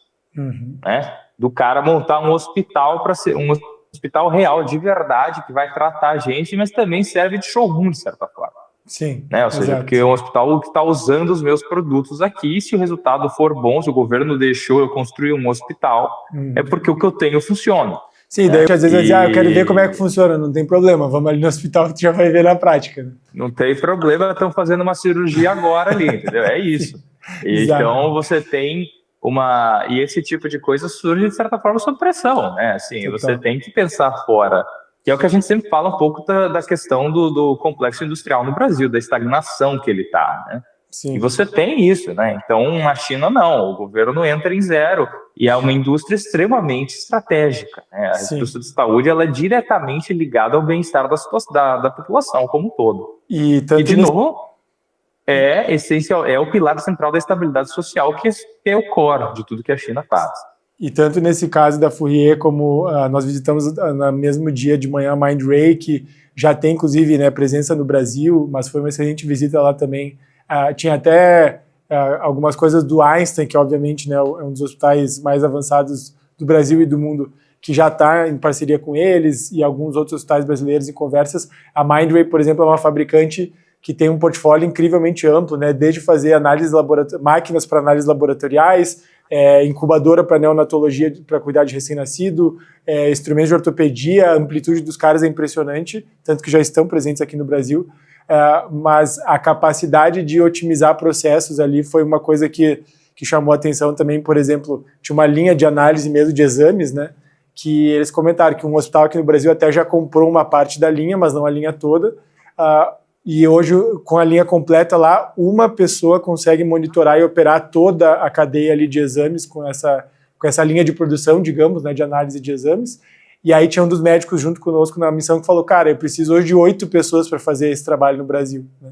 né? Do cara montar um hospital para ser um hospital real, de verdade, que vai tratar a gente, mas também serve de showroom, de certa forma. Sim, né? Ou seja, exato. Porque é um hospital que está usando os meus produtos aqui, se o resultado for bom, se o governo deixou eu construir um hospital, é porque o que eu tenho funciona. Sim, daí às vezes vai dizer, eu quero ver como é que funciona, não tem problema, vamos ali no hospital que tu já vai ver na prática. Né? Não tem problema, estão fazendo uma cirurgia agora ali, entendeu? É isso. Então você tem e esse tipo de coisa surge, de certa forma, sob pressão, né? Assim, você tem que pensar fora, que é o que a gente sempre fala um pouco da questão do complexo industrial no Brasil, da estagnação que ele está, né? Sim. E você tem isso, né? Então, na China, não. O governo entra em zero. E é uma indústria extremamente estratégica. Né? A indústria de saúde ela é diretamente ligada ao bem-estar da população como um todo. E de novo, é essencial, é o pilar central da estabilidade social, que é o core de tudo que a China faz. E tanto nesse caso da Fourier, como nós visitamos no mesmo dia de manhã a Mindray, que já tem, inclusive, né, presença no Brasil, mas foi uma excelente visita lá também. Tinha até algumas coisas do Einstein, que obviamente, né, é um dos hospitais mais avançados do Brasil e do mundo, que já está em parceria com eles, e alguns outros hospitais brasileiros em conversas. A Mindray, por exemplo, é uma fabricante que tem um portfólio incrivelmente amplo, né, desde fazer máquinas para análises laboratoriais, incubadora para neonatologia, para cuidar de recém-nascido, instrumentos de ortopedia. A amplitude dos caras é impressionante, tanto que já estão presentes aqui no Brasil. Mas a capacidade de otimizar processos ali foi uma coisa que chamou a atenção também. Por exemplo, tinha uma linha de análise mesmo de exames, né, que eles comentaram que um hospital aqui no Brasil até já comprou uma parte da linha, mas não a linha toda, e hoje, com a linha completa lá, uma pessoa consegue monitorar e operar toda a cadeia ali de exames com essa linha de produção, digamos, né, de análise de exames. E aí tinha um dos médicos junto conosco na missão que falou, cara, eu preciso hoje de 8 pessoas para fazer esse trabalho no Brasil. Né?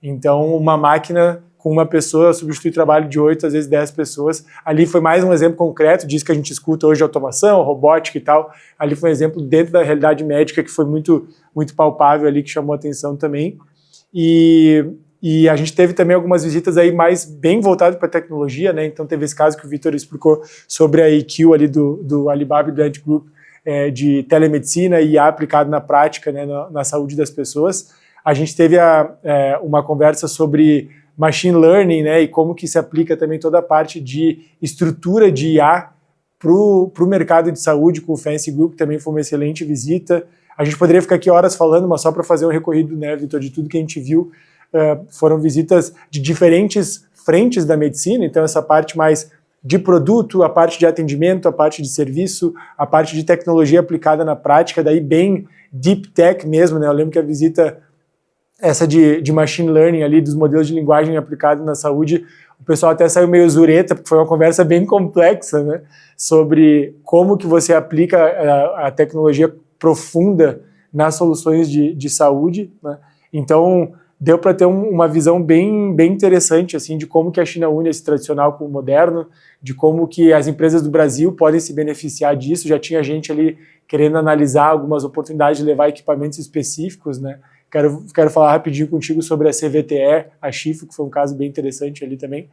Então, uma máquina com uma pessoa substitui o trabalho de 8, às vezes 10 pessoas. Ali foi mais um exemplo concreto disso que a gente escuta hoje, automação, robótica e tal. Ali foi um exemplo dentro da realidade médica que foi muito, muito palpável ali, que chamou a atenção também. E a gente teve também algumas visitas aí mais bem voltadas para a tecnologia, né? Então teve esse caso que o Vitor explicou sobre a EQ ali do Alibaba e do Edge Group, de telemedicina e IA aplicado na prática, né, na saúde das pessoas. A gente teve uma conversa sobre machine learning, né, e como que se aplica também toda a parte de estrutura de IA para o mercado de saúde com o Fancy Group, que também foi uma excelente visita. A gente poderia ficar aqui horas falando, mas só para fazer um recorrido, né, Vitor, de tudo que a gente viu. Foram visitas de diferentes frentes da medicina, então essa parte mais de produto, a parte de atendimento, a parte de serviço, a parte de tecnologia aplicada na prática, daí bem deep tech mesmo, né? Eu lembro que a visita, essa de machine learning ali, dos modelos de linguagem aplicados na saúde, o pessoal até saiu meio zureta, porque foi uma conversa bem complexa, né? Sobre como que você aplica a tecnologia profunda nas soluções de saúde, né? Então, deu para ter uma visão bem interessante assim, de como que a China une esse tradicional com o moderno, de como que as empresas do Brasil podem se beneficiar disso. Já tinha gente ali querendo analisar algumas oportunidades de levar equipamentos específicos, né? Quero falar rapidinho contigo sobre a CVTE, a Chifo, que foi um caso bem interessante ali também.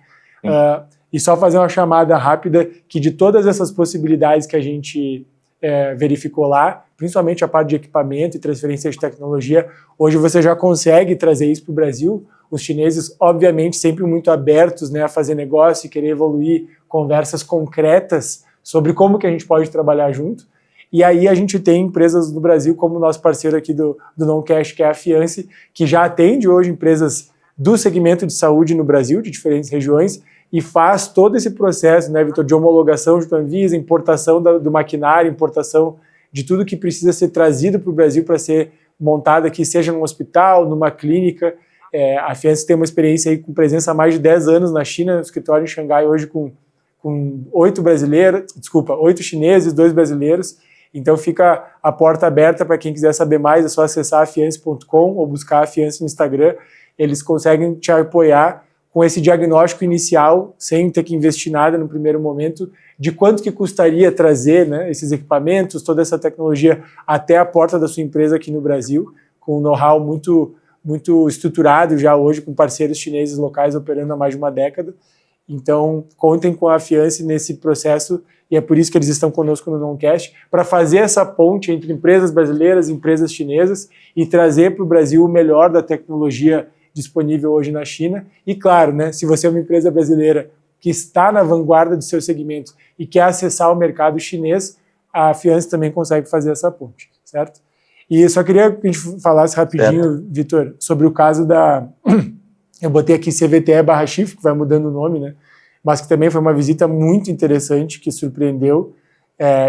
E só fazer uma chamada rápida que de todas essas possibilidades que a gente verificou lá, principalmente a parte de equipamento e transferência de tecnologia, hoje você já consegue trazer isso para o Brasil. Os chineses, obviamente, sempre muito abertos, né, a fazer negócio e querer evoluir, conversas concretas sobre como que a gente pode trabalhar junto. E aí a gente tem empresas do Brasil, como o nosso parceiro aqui do Non-Cash, que é a Fiance, que já atende hoje empresas do segmento de saúde no Brasil, de diferentes regiões, e faz todo esse processo, né, Vitor, de homologação de Anvisa, importação do maquinário, importação de tudo que precisa ser trazido para o Brasil para ser montado aqui, seja num hospital, numa clínica. A Fiance tem uma experiência aí com presença há mais de 10 anos na China, no escritório em Xangai, hoje com 8 chineses, 2 brasileiros. Então fica a porta aberta para quem quiser saber mais, é só acessar afiance.com ou buscar a Fiance no Instagram. Eles conseguem te apoiar com esse diagnóstico inicial, sem ter que investir nada no primeiro momento, de quanto que custaria trazer, né, esses equipamentos, toda essa tecnologia até a porta da sua empresa aqui no Brasil, com um know-how muito estruturado já hoje, com parceiros chineses locais operando há mais de uma década. Então, contem com a Fiance nesse processo, e é por isso que eles estão conosco no Non-Cash, para fazer essa ponte entre empresas brasileiras e empresas chinesas e trazer para o Brasil o melhor da tecnologia disponível hoje na China. E claro, né, se você é uma empresa brasileira que está na vanguarda do seu segmento e quer acessar o mercado chinês, a Fiance também consegue fazer essa ponte, certo? E eu só queria que a gente falasse rapidinho, Vitor, sobre o caso eu botei aqui CVTE/Chifo, que vai mudando o nome, né? Mas que também foi uma visita muito interessante, que surpreendeu,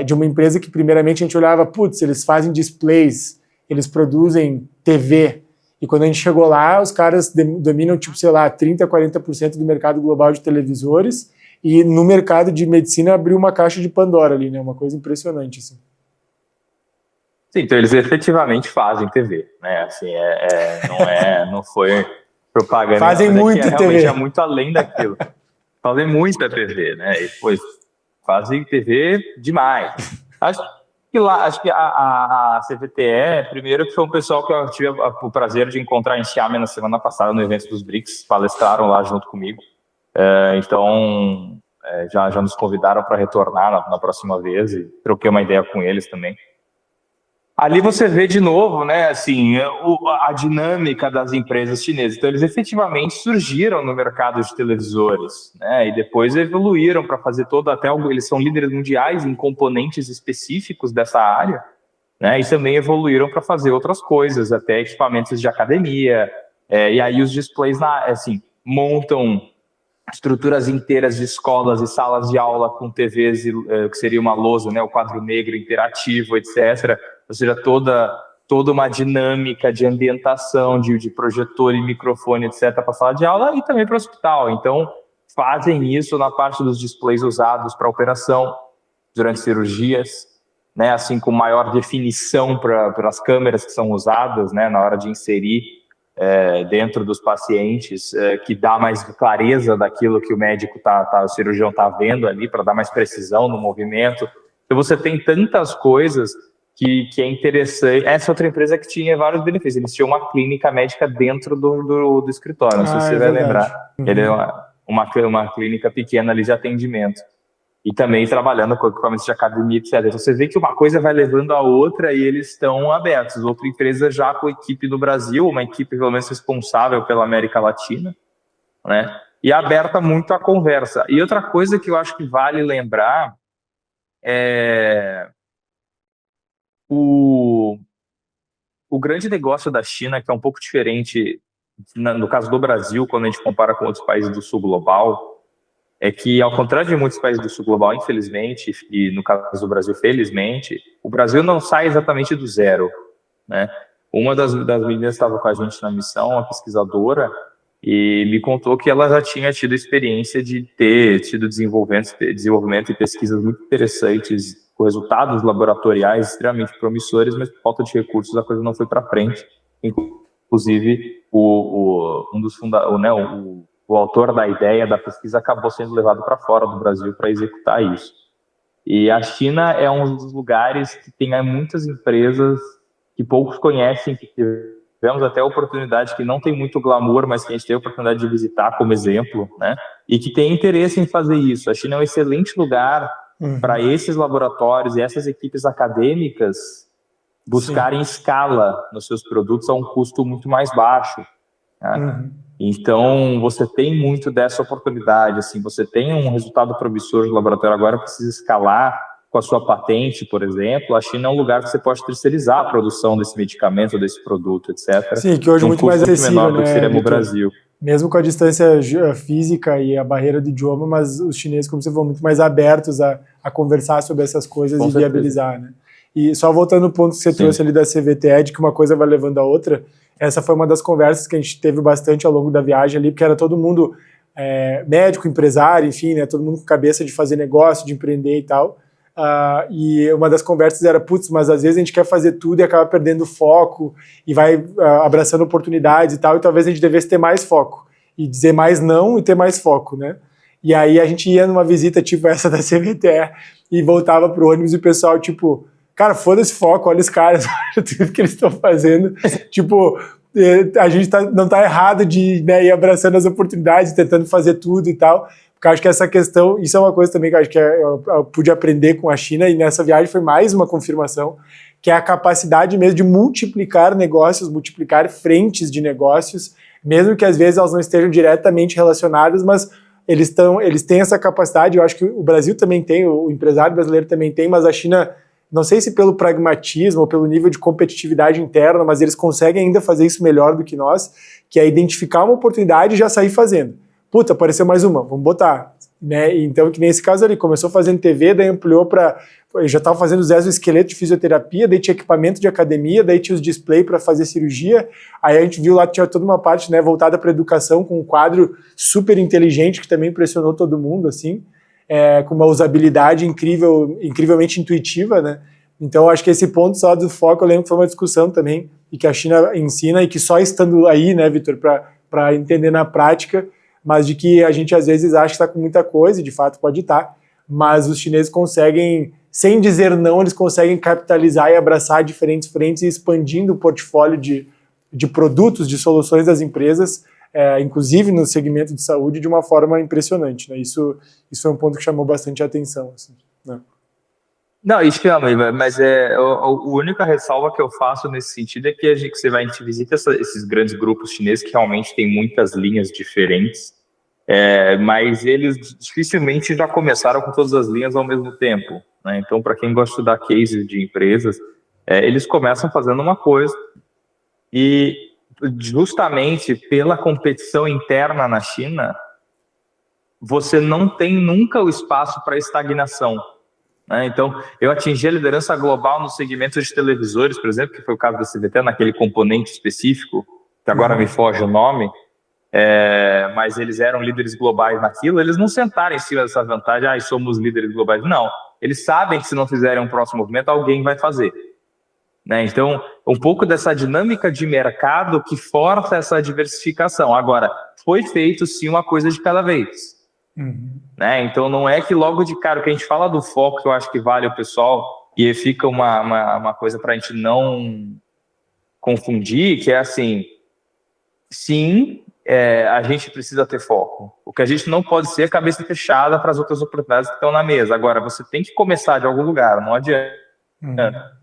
de uma empresa que primeiramente a gente olhava, putz, eles fazem displays, eles produzem TV, e quando a gente chegou lá, os caras dominam, tipo, sei lá, 30%, 40% do mercado global de televisores, e no mercado de medicina abriu uma caixa de Pandora ali, né? Uma coisa impressionante, assim. Sim, então eles efetivamente fazem TV, né? Assim, não foi propaganda. Fazem muito TV. Realmente é muito além daquilo. Fazem muita TV, né? E depois fazem TV demais. Acho que a CVTE, primeiro que foi um pessoal que eu tive o prazer de encontrar em Xiamen na semana passada, no evento dos BRICS, palestraram lá junto comigo. Então, já nos convidaram para retornar na próxima vez e troquei uma ideia com eles também. Ali você vê de novo, né, assim, a dinâmica das empresas chinesas. Então, eles efetivamente surgiram no mercado de televisores, né, e depois evoluíram para fazer eles são líderes mundiais em componentes específicos dessa área, né, e também evoluíram para fazer outras coisas, até equipamentos de academia, e aí os displays, montam estruturas inteiras de escolas e salas de aula com TVs, que seria uma lousa, né, o quadro negro interativo, etc., ou seja, toda uma dinâmica de ambientação, de projetor e microfone, etc., para a sala de aula e também para o hospital. Então, fazem isso na parte dos displays usados para operação, durante cirurgias, né, assim, com maior definição para as câmeras que são usadas, né, na hora de inserir dentro dos pacientes, que dá mais clareza daquilo que o médico o cirurgião está vendo ali, para dar mais precisão no movimento. Então, você tem tantas coisas que é interessante. Essa outra empresa que tinha vários benefícios. Eles tinham uma clínica médica dentro do escritório, não sei se você vai lembrar. Uhum. Ele é uma clínica pequena ali de atendimento. E também trabalhando com equipamentos de academia, etc. Então, você vê que uma coisa vai levando a outra e eles estão abertos. Outra empresa já com equipe no Brasil, uma equipe pelo menos responsável pela América Latina, né? E aberta muito à conversa. E outra coisa que eu acho que vale lembrar o grande negócio da China, que é um pouco diferente no caso do Brasil, quando a gente compara com outros países do sul global, é que, ao contrário de muitos países do sul global, infelizmente, e no caso do Brasil, felizmente, o Brasil não sai exatamente do zero, né? Uma das meninas estava com a gente na missão, uma pesquisadora, e me contou que ela já tinha tido experiência de ter tido desenvolvimento e pesquisas muito interessantes, com resultados laboratoriais extremamente promissores, mas por falta de recursos a coisa não foi para frente. inclusive um dos o autor da ideia da pesquisa acabou sendo levado para fora do Brasil para executar isso. E a China é um dos lugares que tem muitas empresas que poucos conhecem, que tivemos até a oportunidade, que não tem muito glamour, mas que a gente teve a oportunidade de visitar como exemplo, né? E que tem interesse em fazer isso. A China é um excelente lugar para esses laboratórios e essas equipes acadêmicas buscarem escala nos seus produtos a um custo muito mais baixo, né? Então, você tem muito dessa oportunidade, assim, você tem um resultado promissor do laboratório, agora precisa escalar com a sua patente, por exemplo. A China é um lugar que você pode terceirizar a produção desse medicamento, desse produto, etc. Sim, que hoje é muito mais acessível, menor do né, que seria no Vitor? Brasil. Mesmo com a distância física e a barreira do idioma, mas os chineses, como você falou, muito mais abertos a conversar sobre essas coisas e viabilizar, né? E só voltando ao ponto que você trouxe ali da CVTE, de que uma coisa vai levando a outra, essa foi uma das conversas que a gente teve bastante ao longo da viagem ali, porque era todo mundo médico, empresário, enfim, né, todo mundo com cabeça de fazer negócio, de empreender e tal. E uma das conversas era, putz, mas às vezes a gente quer fazer tudo e acaba perdendo foco e vai abraçando oportunidades e tal, e talvez a gente devesse ter mais foco e dizer mais não e ter mais foco, né? E aí a gente ia numa visita tipo essa da CVTE e voltava pro ônibus e o pessoal tipo, cara, foda-se foco, olha os caras, olha tudo que eles estão fazendo, tipo, a gente não tá errado de, né, ir abraçando as oportunidades, tentando fazer tudo e tal. Porque eu acho que essa questão, isso é uma coisa também que eu acho que eu pude aprender com a China, e nessa viagem foi mais uma confirmação, que é a capacidade mesmo de multiplicar negócios, multiplicar frentes de negócios, mesmo que às vezes elas não estejam diretamente relacionadas, mas eles têm essa capacidade. Eu acho que o Brasil também tem, o empresário brasileiro também tem, mas a China, não sei se pelo pragmatismo ou pelo nível de competitividade interna, mas eles conseguem ainda fazer isso melhor do que nós, que é identificar uma oportunidade e já sair fazendo. Puta, apareceu mais uma, vamos botar. Né? Então, que nesse caso ali, começou fazendo TV, daí ampliou para... Já estava fazendo os exoesqueleto de fisioterapia, daí tinha equipamento de academia, daí tinha os display para fazer cirurgia. Aí a gente viu lá que tinha toda uma parte, né, voltada para educação, com um quadro super inteligente que também impressionou todo mundo, assim, com uma usabilidade incrivelmente intuitiva, né? Então, acho que esse ponto só do foco, eu lembro que foi uma discussão também, e que a China ensina, e que só estando aí, né, Vitor, para entender na prática, mas de que a gente às vezes acha que está com muita coisa, e de fato pode estar, mas os chineses conseguem, sem dizer não, eles conseguem capitalizar e abraçar diferentes frentes e expandindo o portfólio de produtos, de soluções das empresas, inclusive no segmento de saúde, de uma forma impressionante, né? Isso foi um ponto que chamou bastante a atenção, assim, né? Não, isso realmente, mas a única ressalva que eu faço nesse sentido é que a gente visita esses grandes grupos chineses que realmente têm muitas linhas diferentes, mas eles dificilmente já começaram com todas as linhas ao mesmo tempo, né? Então, para quem gosta de estudar cases de empresas, eles começam fazendo uma coisa e justamente pela competição interna na China, você não tem nunca o espaço para estagnação. Então, eu atingi a liderança global no segmento de televisores, por exemplo, que foi o caso da CVT, naquele componente específico, que agora me foge o nome, mas eles eram líderes globais naquilo. Eles não sentaram em cima dessa vantagem, somos líderes globais. Não, eles sabem que se não fizerem um próximo movimento, alguém vai fazer. Né? Então, um pouco dessa dinâmica de mercado que força essa diversificação. Agora, foi feito sim uma coisa de cada vez. Né? Então não é que logo de cara, o que a gente fala do foco, que eu acho que vale o pessoal, e fica uma coisa para a gente não confundir, que é assim, sim, a gente precisa ter foco. O que a gente não pode ser é cabeça fechada para as outras oportunidades que estão na mesa. Agora, você tem que começar de algum lugar, não adianta.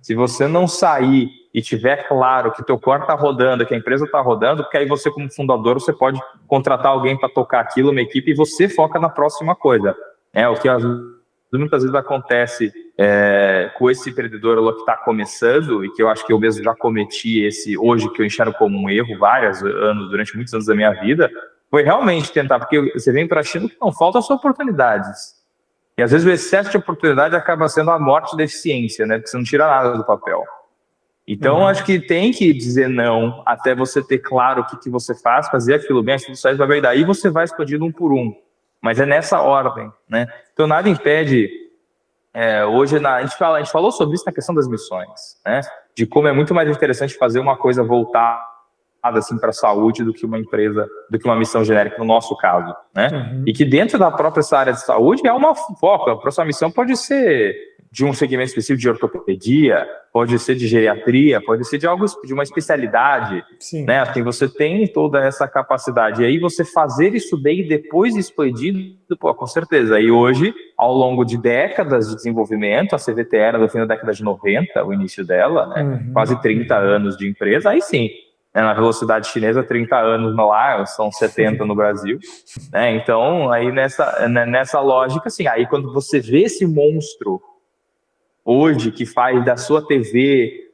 Se você não sair e tiver claro que teu core está rodando, que a empresa está rodando, porque aí você, como fundador, você pode contratar alguém para tocar aquilo, uma equipe, e você foca na próxima coisa. O que muitas vezes acontece com esse empreendedor que está começando, e que eu acho que eu mesmo já cometi hoje, que eu enxergo como um erro durante muitos anos da minha vida, foi realmente tentar, porque você vem para a China que não faltam só oportunidades. E às vezes o excesso de oportunidade acaba sendo a morte da eficiência, né? Porque você não tira nada do papel. Então, acho que tem que dizer não até você ter claro o que você faz, fazer aquilo bem, aquilo sai vai ver, daí você vai expandindo um por um. Mas é nessa ordem, né? Então, nada impede. Hoje, a gente falou sobre isso na questão das missões, né? De como é muito mais interessante fazer uma coisa voltada assim, para a saúde do que uma empresa, do que uma missão genérica, no nosso caso, né? Uhum. E que dentro da própria área de saúde é uma foco. A próxima missão pode ser de um segmento específico de ortopedia, pode ser de geriatria, pode ser de algo, de uma especialidade, Sim. né? Assim, você tem toda essa capacidade. E aí você fazer isso daí depois expandido, pô, com certeza. E hoje, ao longo de décadas de desenvolvimento, a CVT era do fim da década de 90, o início dela, né? Uhum. Quase 30 anos de empresa, aí sim. Na velocidade chinesa, 30 anos no lá, são 70 no Brasil, né? Então, aí nessa lógica, assim, aí quando você vê esse monstro hoje que faz da sua TV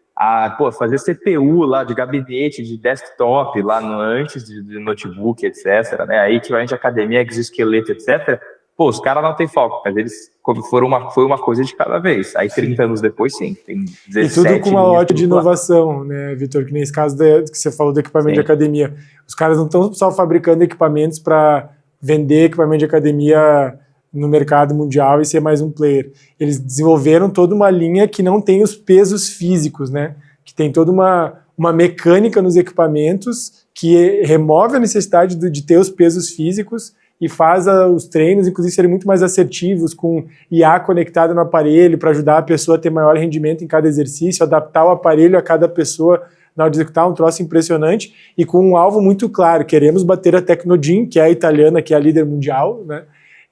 fazer CPU lá de gabinete, de desktop, lá antes de notebook, etc., né? Aí equivalente de academia, exoesqueleto, etc., pô, os caras não têm foco, mas eles foi uma coisa de cada vez. Aí 30 anos depois, sim, tem 17. E tudo com uma loja de inovação, né, Vitor? Que nesse caso que você falou do equipamento de academia. Os caras não estão só fabricando equipamentos para vender equipamento de academia no mercado mundial e ser mais um player. Eles desenvolveram toda uma linha que não tem os pesos físicos, né? Que tem toda uma mecânica nos equipamentos que remove a necessidade de ter os pesos físicos e faz os treinos, inclusive, serem muito mais assertivos, com IA conectado no aparelho para ajudar a pessoa a ter maior rendimento em cada exercício, adaptar o aparelho a cada pessoa na hora de executar, um troço impressionante e com um alvo muito claro. Queremos bater a Tecnogym, que é a italiana, que é a líder mundial, né?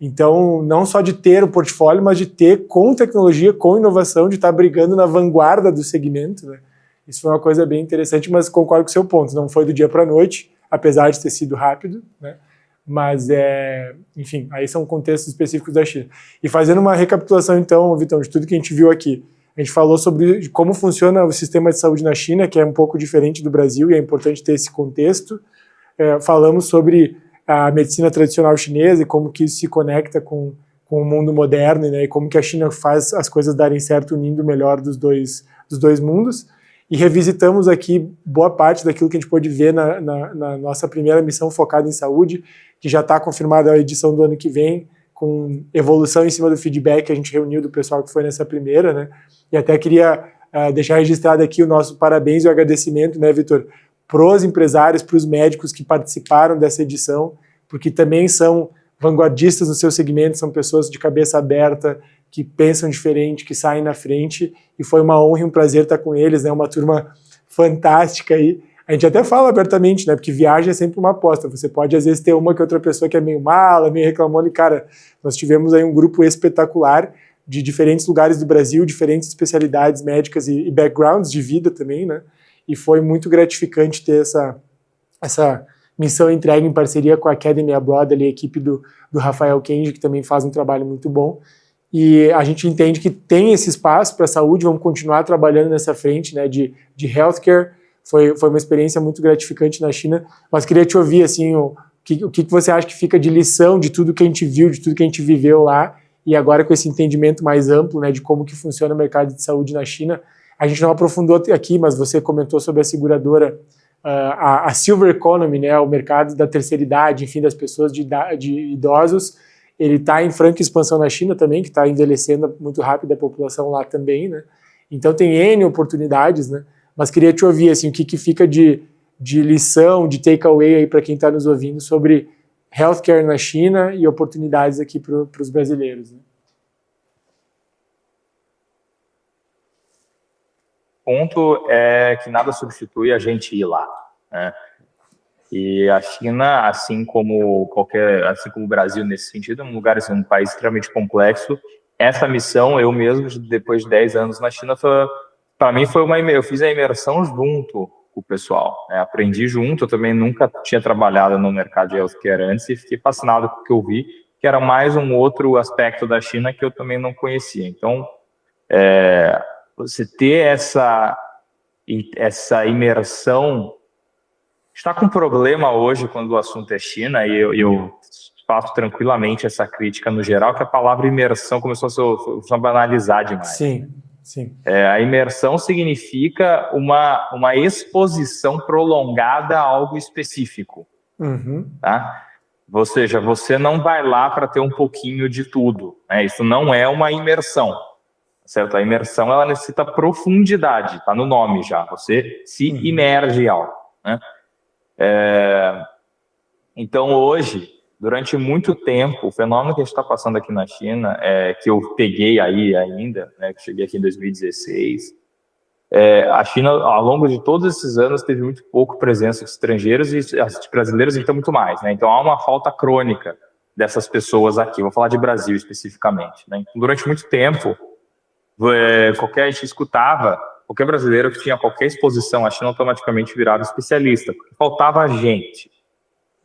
Então, não só de ter o portfólio, mas de ter com tecnologia, com inovação, de estar brigando na vanguarda do segmento, né? Isso foi uma coisa bem interessante, mas concordo com o seu ponto. Não foi do dia para a noite, apesar de ter sido rápido, né? Mas, enfim, aí são contextos específicos da China. E fazendo uma recapitulação, então, Vitão, de tudo que a gente viu aqui. A gente falou sobre como funciona o sistema de saúde na China, que é um pouco diferente do Brasil, e é importante ter esse contexto. Falamos sobre a medicina tradicional chinesa e como que isso se conecta com o mundo moderno, né, e como que a China faz as coisas darem certo unindo o melhor dos dois mundos. E revisitamos aqui boa parte daquilo que a gente pôde ver na nossa primeira missão focada em saúde, que já está confirmada a edição do ano que vem, com evolução em cima do feedback que a gente reuniu do pessoal que foi nessa primeira, né? E até queria deixar registrado aqui o nosso parabéns e o agradecimento, né, Vitor, pros empresários, pros médicos que participaram dessa edição, porque também são vanguardistas no seu segmento, são pessoas de cabeça aberta, que pensam diferente, que saem na frente, e foi uma honra e um prazer estar com eles, né? Uma turma fantástica aí. A gente até fala abertamente, né? Porque viagem é sempre uma aposta. Você pode, às vezes, ter uma que outra pessoa que é meio mala, meio reclamona, e, cara, nós tivemos aí um grupo espetacular de diferentes lugares do Brasil, diferentes especialidades médicas e backgrounds de vida também, né? E foi muito gratificante ter essa missão entregue em parceria com a Academy Abroad, ali, a equipe do Rafael Kenji, que também faz um trabalho muito bom. E a gente entende que tem esse espaço para a saúde, vamos continuar trabalhando nessa frente, né, de healthcare. Foi uma experiência muito gratificante na China, mas queria te ouvir, assim, o que você acha que fica de lição de tudo que a gente viu, de tudo que a gente viveu lá, e agora com esse entendimento mais amplo, né, de como que funciona o mercado de saúde na China. A gente não aprofundou aqui, mas você comentou sobre a seguradora, a Silver Economy, né, o mercado da terceira idade, enfim, das pessoas de idosos. Ele está em franca expansão na China também, que está envelhecendo muito rápido a população lá também, né? Então tem N oportunidades, né? Mas queria te ouvir, assim, o que fica de lição, de takeaway aí para quem está nos ouvindo sobre healthcare na China e oportunidades aqui para os brasileiros, né? O ponto é que nada substitui a gente ir lá, né? E a China, assim como o Brasil nesse sentido, é um país extremamente complexo. Essa missão, eu mesmo, depois de 10 anos na China, para mim eu fiz a imersão junto com o pessoal, né? Aprendi junto. Eu também nunca tinha trabalhado no mercado de healthcare antes e fiquei fascinado com o que eu vi, que era mais um outro aspecto da China que eu também não conhecia. Então, você ter essa imersão. Está com problema hoje quando o assunto é China, e eu faço tranquilamente essa crítica no geral, que a palavra imersão começou a banalizar demais. Sim, sim. A imersão significa uma exposição prolongada a algo específico. Uhum. Tá? Ou seja, você não vai lá para ter um pouquinho de tudo, né? Isso não é uma imersão. Certo? A imersão, ela necessita profundidade, está no nome já. Você se imerge em algo, né? Então, hoje, durante muito tempo, o fenômeno que a gente está passando aqui na China, que eu peguei aí ainda, né, que cheguei aqui em 2016, a China, ao longo de todos esses anos, teve muito pouco presença de estrangeiros e as brasileiros, então, muito mais, né? Então, há uma falta crônica dessas pessoas aqui. Vou falar de Brasil especificamente, né? Então, durante muito tempo, a gente escutava, qualquer brasileiro que tinha qualquer exposição à China automaticamente virava especialista, porque faltava gente.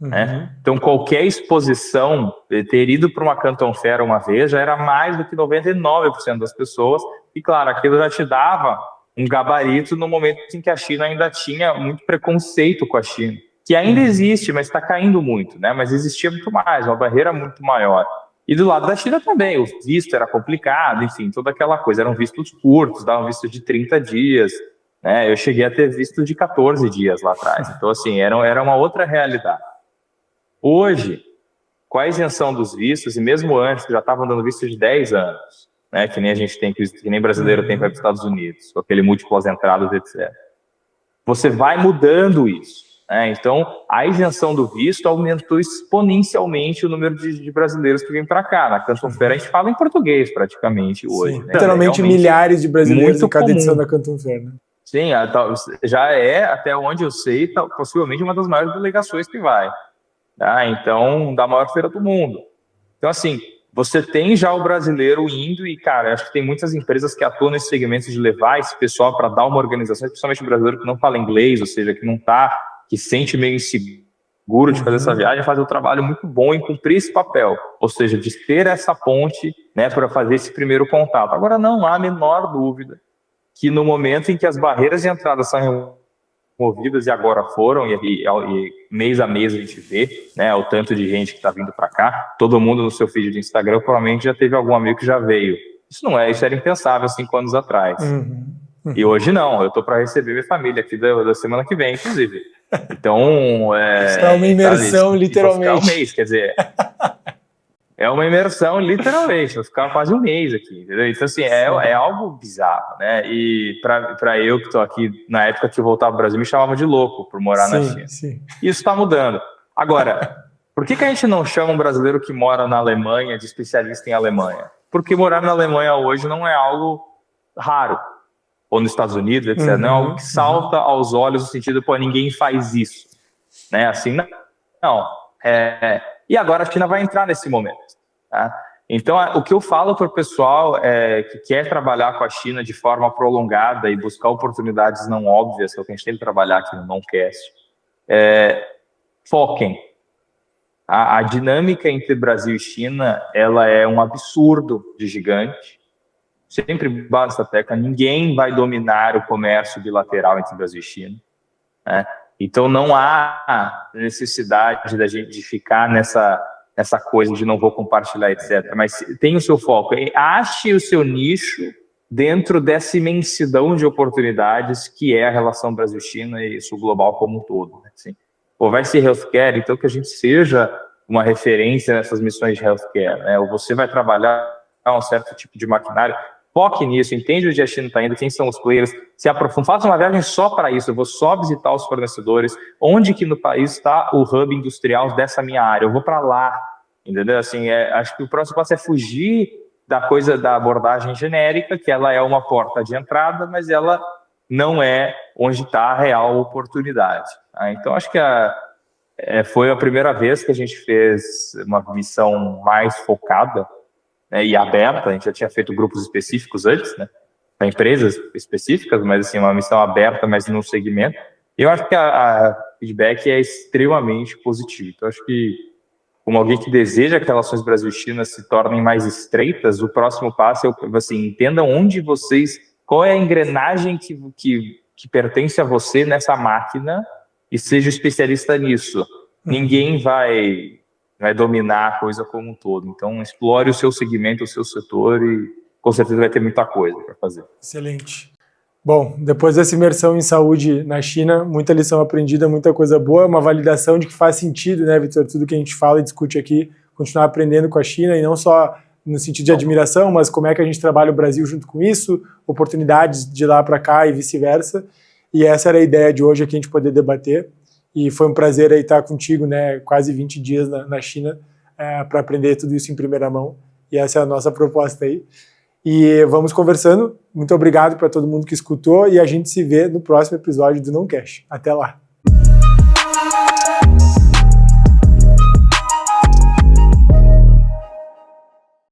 Né? Então, qualquer exposição, ter ido para uma Canton Fair uma vez, já era mais do que 99% das pessoas, e claro, aquilo já te dava um gabarito no momento em que a China ainda tinha muito preconceito com a China, que ainda existe, mas está caindo muito, né? Mas existia muito mais, uma barreira muito maior. E do lado da China também, o visto era complicado, enfim, toda aquela coisa, eram vistos curtos, davam visto de 30 dias, né? Eu cheguei a ter visto de 14 dias lá atrás, então assim, era uma outra realidade. Hoje, com a isenção dos vistos, e mesmo antes, que já estavam dando visto de 10 anos, né, que nem a gente tem, que nem brasileiro tem para os Estados Unidos, com aquele múltiplas entradas, etc. Você vai mudando isso. Né? Então, a isenção do visto aumentou exponencialmente o número de brasileiros que vêm para cá. Na Canton Fair, a gente fala em português praticamente hoje. Né? Literalmente milhares de brasileiros em cada edição da Canton Fair. Né? Sim, já é, até onde eu sei, possivelmente uma das maiores delegações que vai. Tá? Então, da maior feira do mundo. Então, assim, você tem já o brasileiro indo e, cara, acho que tem muitas empresas que atuam nesse segmento de levar esse pessoal para dar uma organização, principalmente o brasileiro que não fala inglês, ou seja, que não tá, que sente meio inseguro de fazer essa viagem, fazer um trabalho muito bom em cumprir esse papel, ou seja, de ter essa ponte, né, para fazer esse primeiro contato. Agora, não há a menor dúvida que no momento em que as barreiras de entrada são removidas, e agora foram, e mês a mês a gente vê, né, o tanto de gente que está vindo para cá, todo mundo no seu feed de Instagram provavelmente já teve algum amigo que já veio. Isso era impensável 5 anos atrás. E hoje não, eu estou para receber minha família aqui da semana que vem, inclusive. Então, é uma imersão, literalmente. Vou ficar um mês, quer dizer, é uma imersão, literalmente, vou ficar quase um mês aqui, entendeu? Então, assim, é algo bizarro, né? E para eu que estou aqui, na época que eu voltava ao Brasil, me chamavam de louco por morar na China. Sim. Isso está mudando. Agora, por que a gente não chama um brasileiro que mora na Alemanha de especialista em Alemanha? Porque morar na Alemanha hoje não é algo raro, ou nos Estados Unidos, etc. Não é algo que salta aos olhos no sentido, pô, ninguém faz isso, né? Assim, não. E agora a China vai entrar nesse momento. Tá? Então, o que eu falo para o pessoal que quer trabalhar com a China de forma prolongada e buscar oportunidades não óbvias, que é o que a gente tem que trabalhar aqui no Noncast, foquem. A dinâmica entre Brasil e China, ela é um absurdo de gigante. Sempre basta a tecla, ninguém vai dominar o comércio bilateral entre Brasil e China. Né? Então, não há necessidade da gente de ficar nessa coisa de não vou compartilhar, etc. Mas tenha o seu foco. Ache o seu nicho dentro dessa imensidão de oportunidades que é a relação Brasil-China e sul global como um todo. Assim, ou vai ser healthcare, então que a gente seja uma referência nessas missões de healthcare. Né? Ou você vai trabalhar um certo tipo de maquinário. Foque nisso, entende onde a China está indo, quem são os players, se aprofunda, faça uma viagem só para isso, eu vou só visitar os fornecedores, onde que no país está o hub industrial dessa minha área, eu vou para lá, entendeu? Assim, acho que o próximo passo é fugir da coisa da abordagem genérica, que ela é uma porta de entrada, mas ela não é onde está a real oportunidade. Tá? Então, acho que foi a primeira vez que a gente fez uma missão mais focada, né, e aberta. A gente já tinha feito grupos específicos antes, né, para empresas específicas, mas assim, uma missão aberta, mas num segmento. E eu acho que a feedback é extremamente positivo. Então, acho que, como alguém que deseja que as relações Brasil-China se tornem mais estreitas, o próximo passo é, assim, entendam qual é a engrenagem que pertence a você nessa máquina e seja especialista nisso. Ninguém vai dominar a coisa como um todo. Então, explore o seu segmento, o seu setor e com certeza vai ter muita coisa para fazer. Excelente. Bom, depois dessa imersão em saúde na China, muita lição aprendida, muita coisa boa, uma validação de que faz sentido, né, Vitor, tudo que a gente fala e discute aqui, continuar aprendendo com a China e não só no sentido de admiração, mas como é que a gente trabalha o Brasil junto com isso, oportunidades de lá para cá e vice-versa. E essa era a ideia de hoje aqui, a gente poder debater. e foi um prazer aí estar contigo, né, quase 20 dias na China, para aprender tudo isso em primeira mão, e essa é a nossa proposta aí. E vamos conversando. Muito obrigado para todo mundo que escutou e a gente se vê no próximo episódio do Não Cash. Até lá!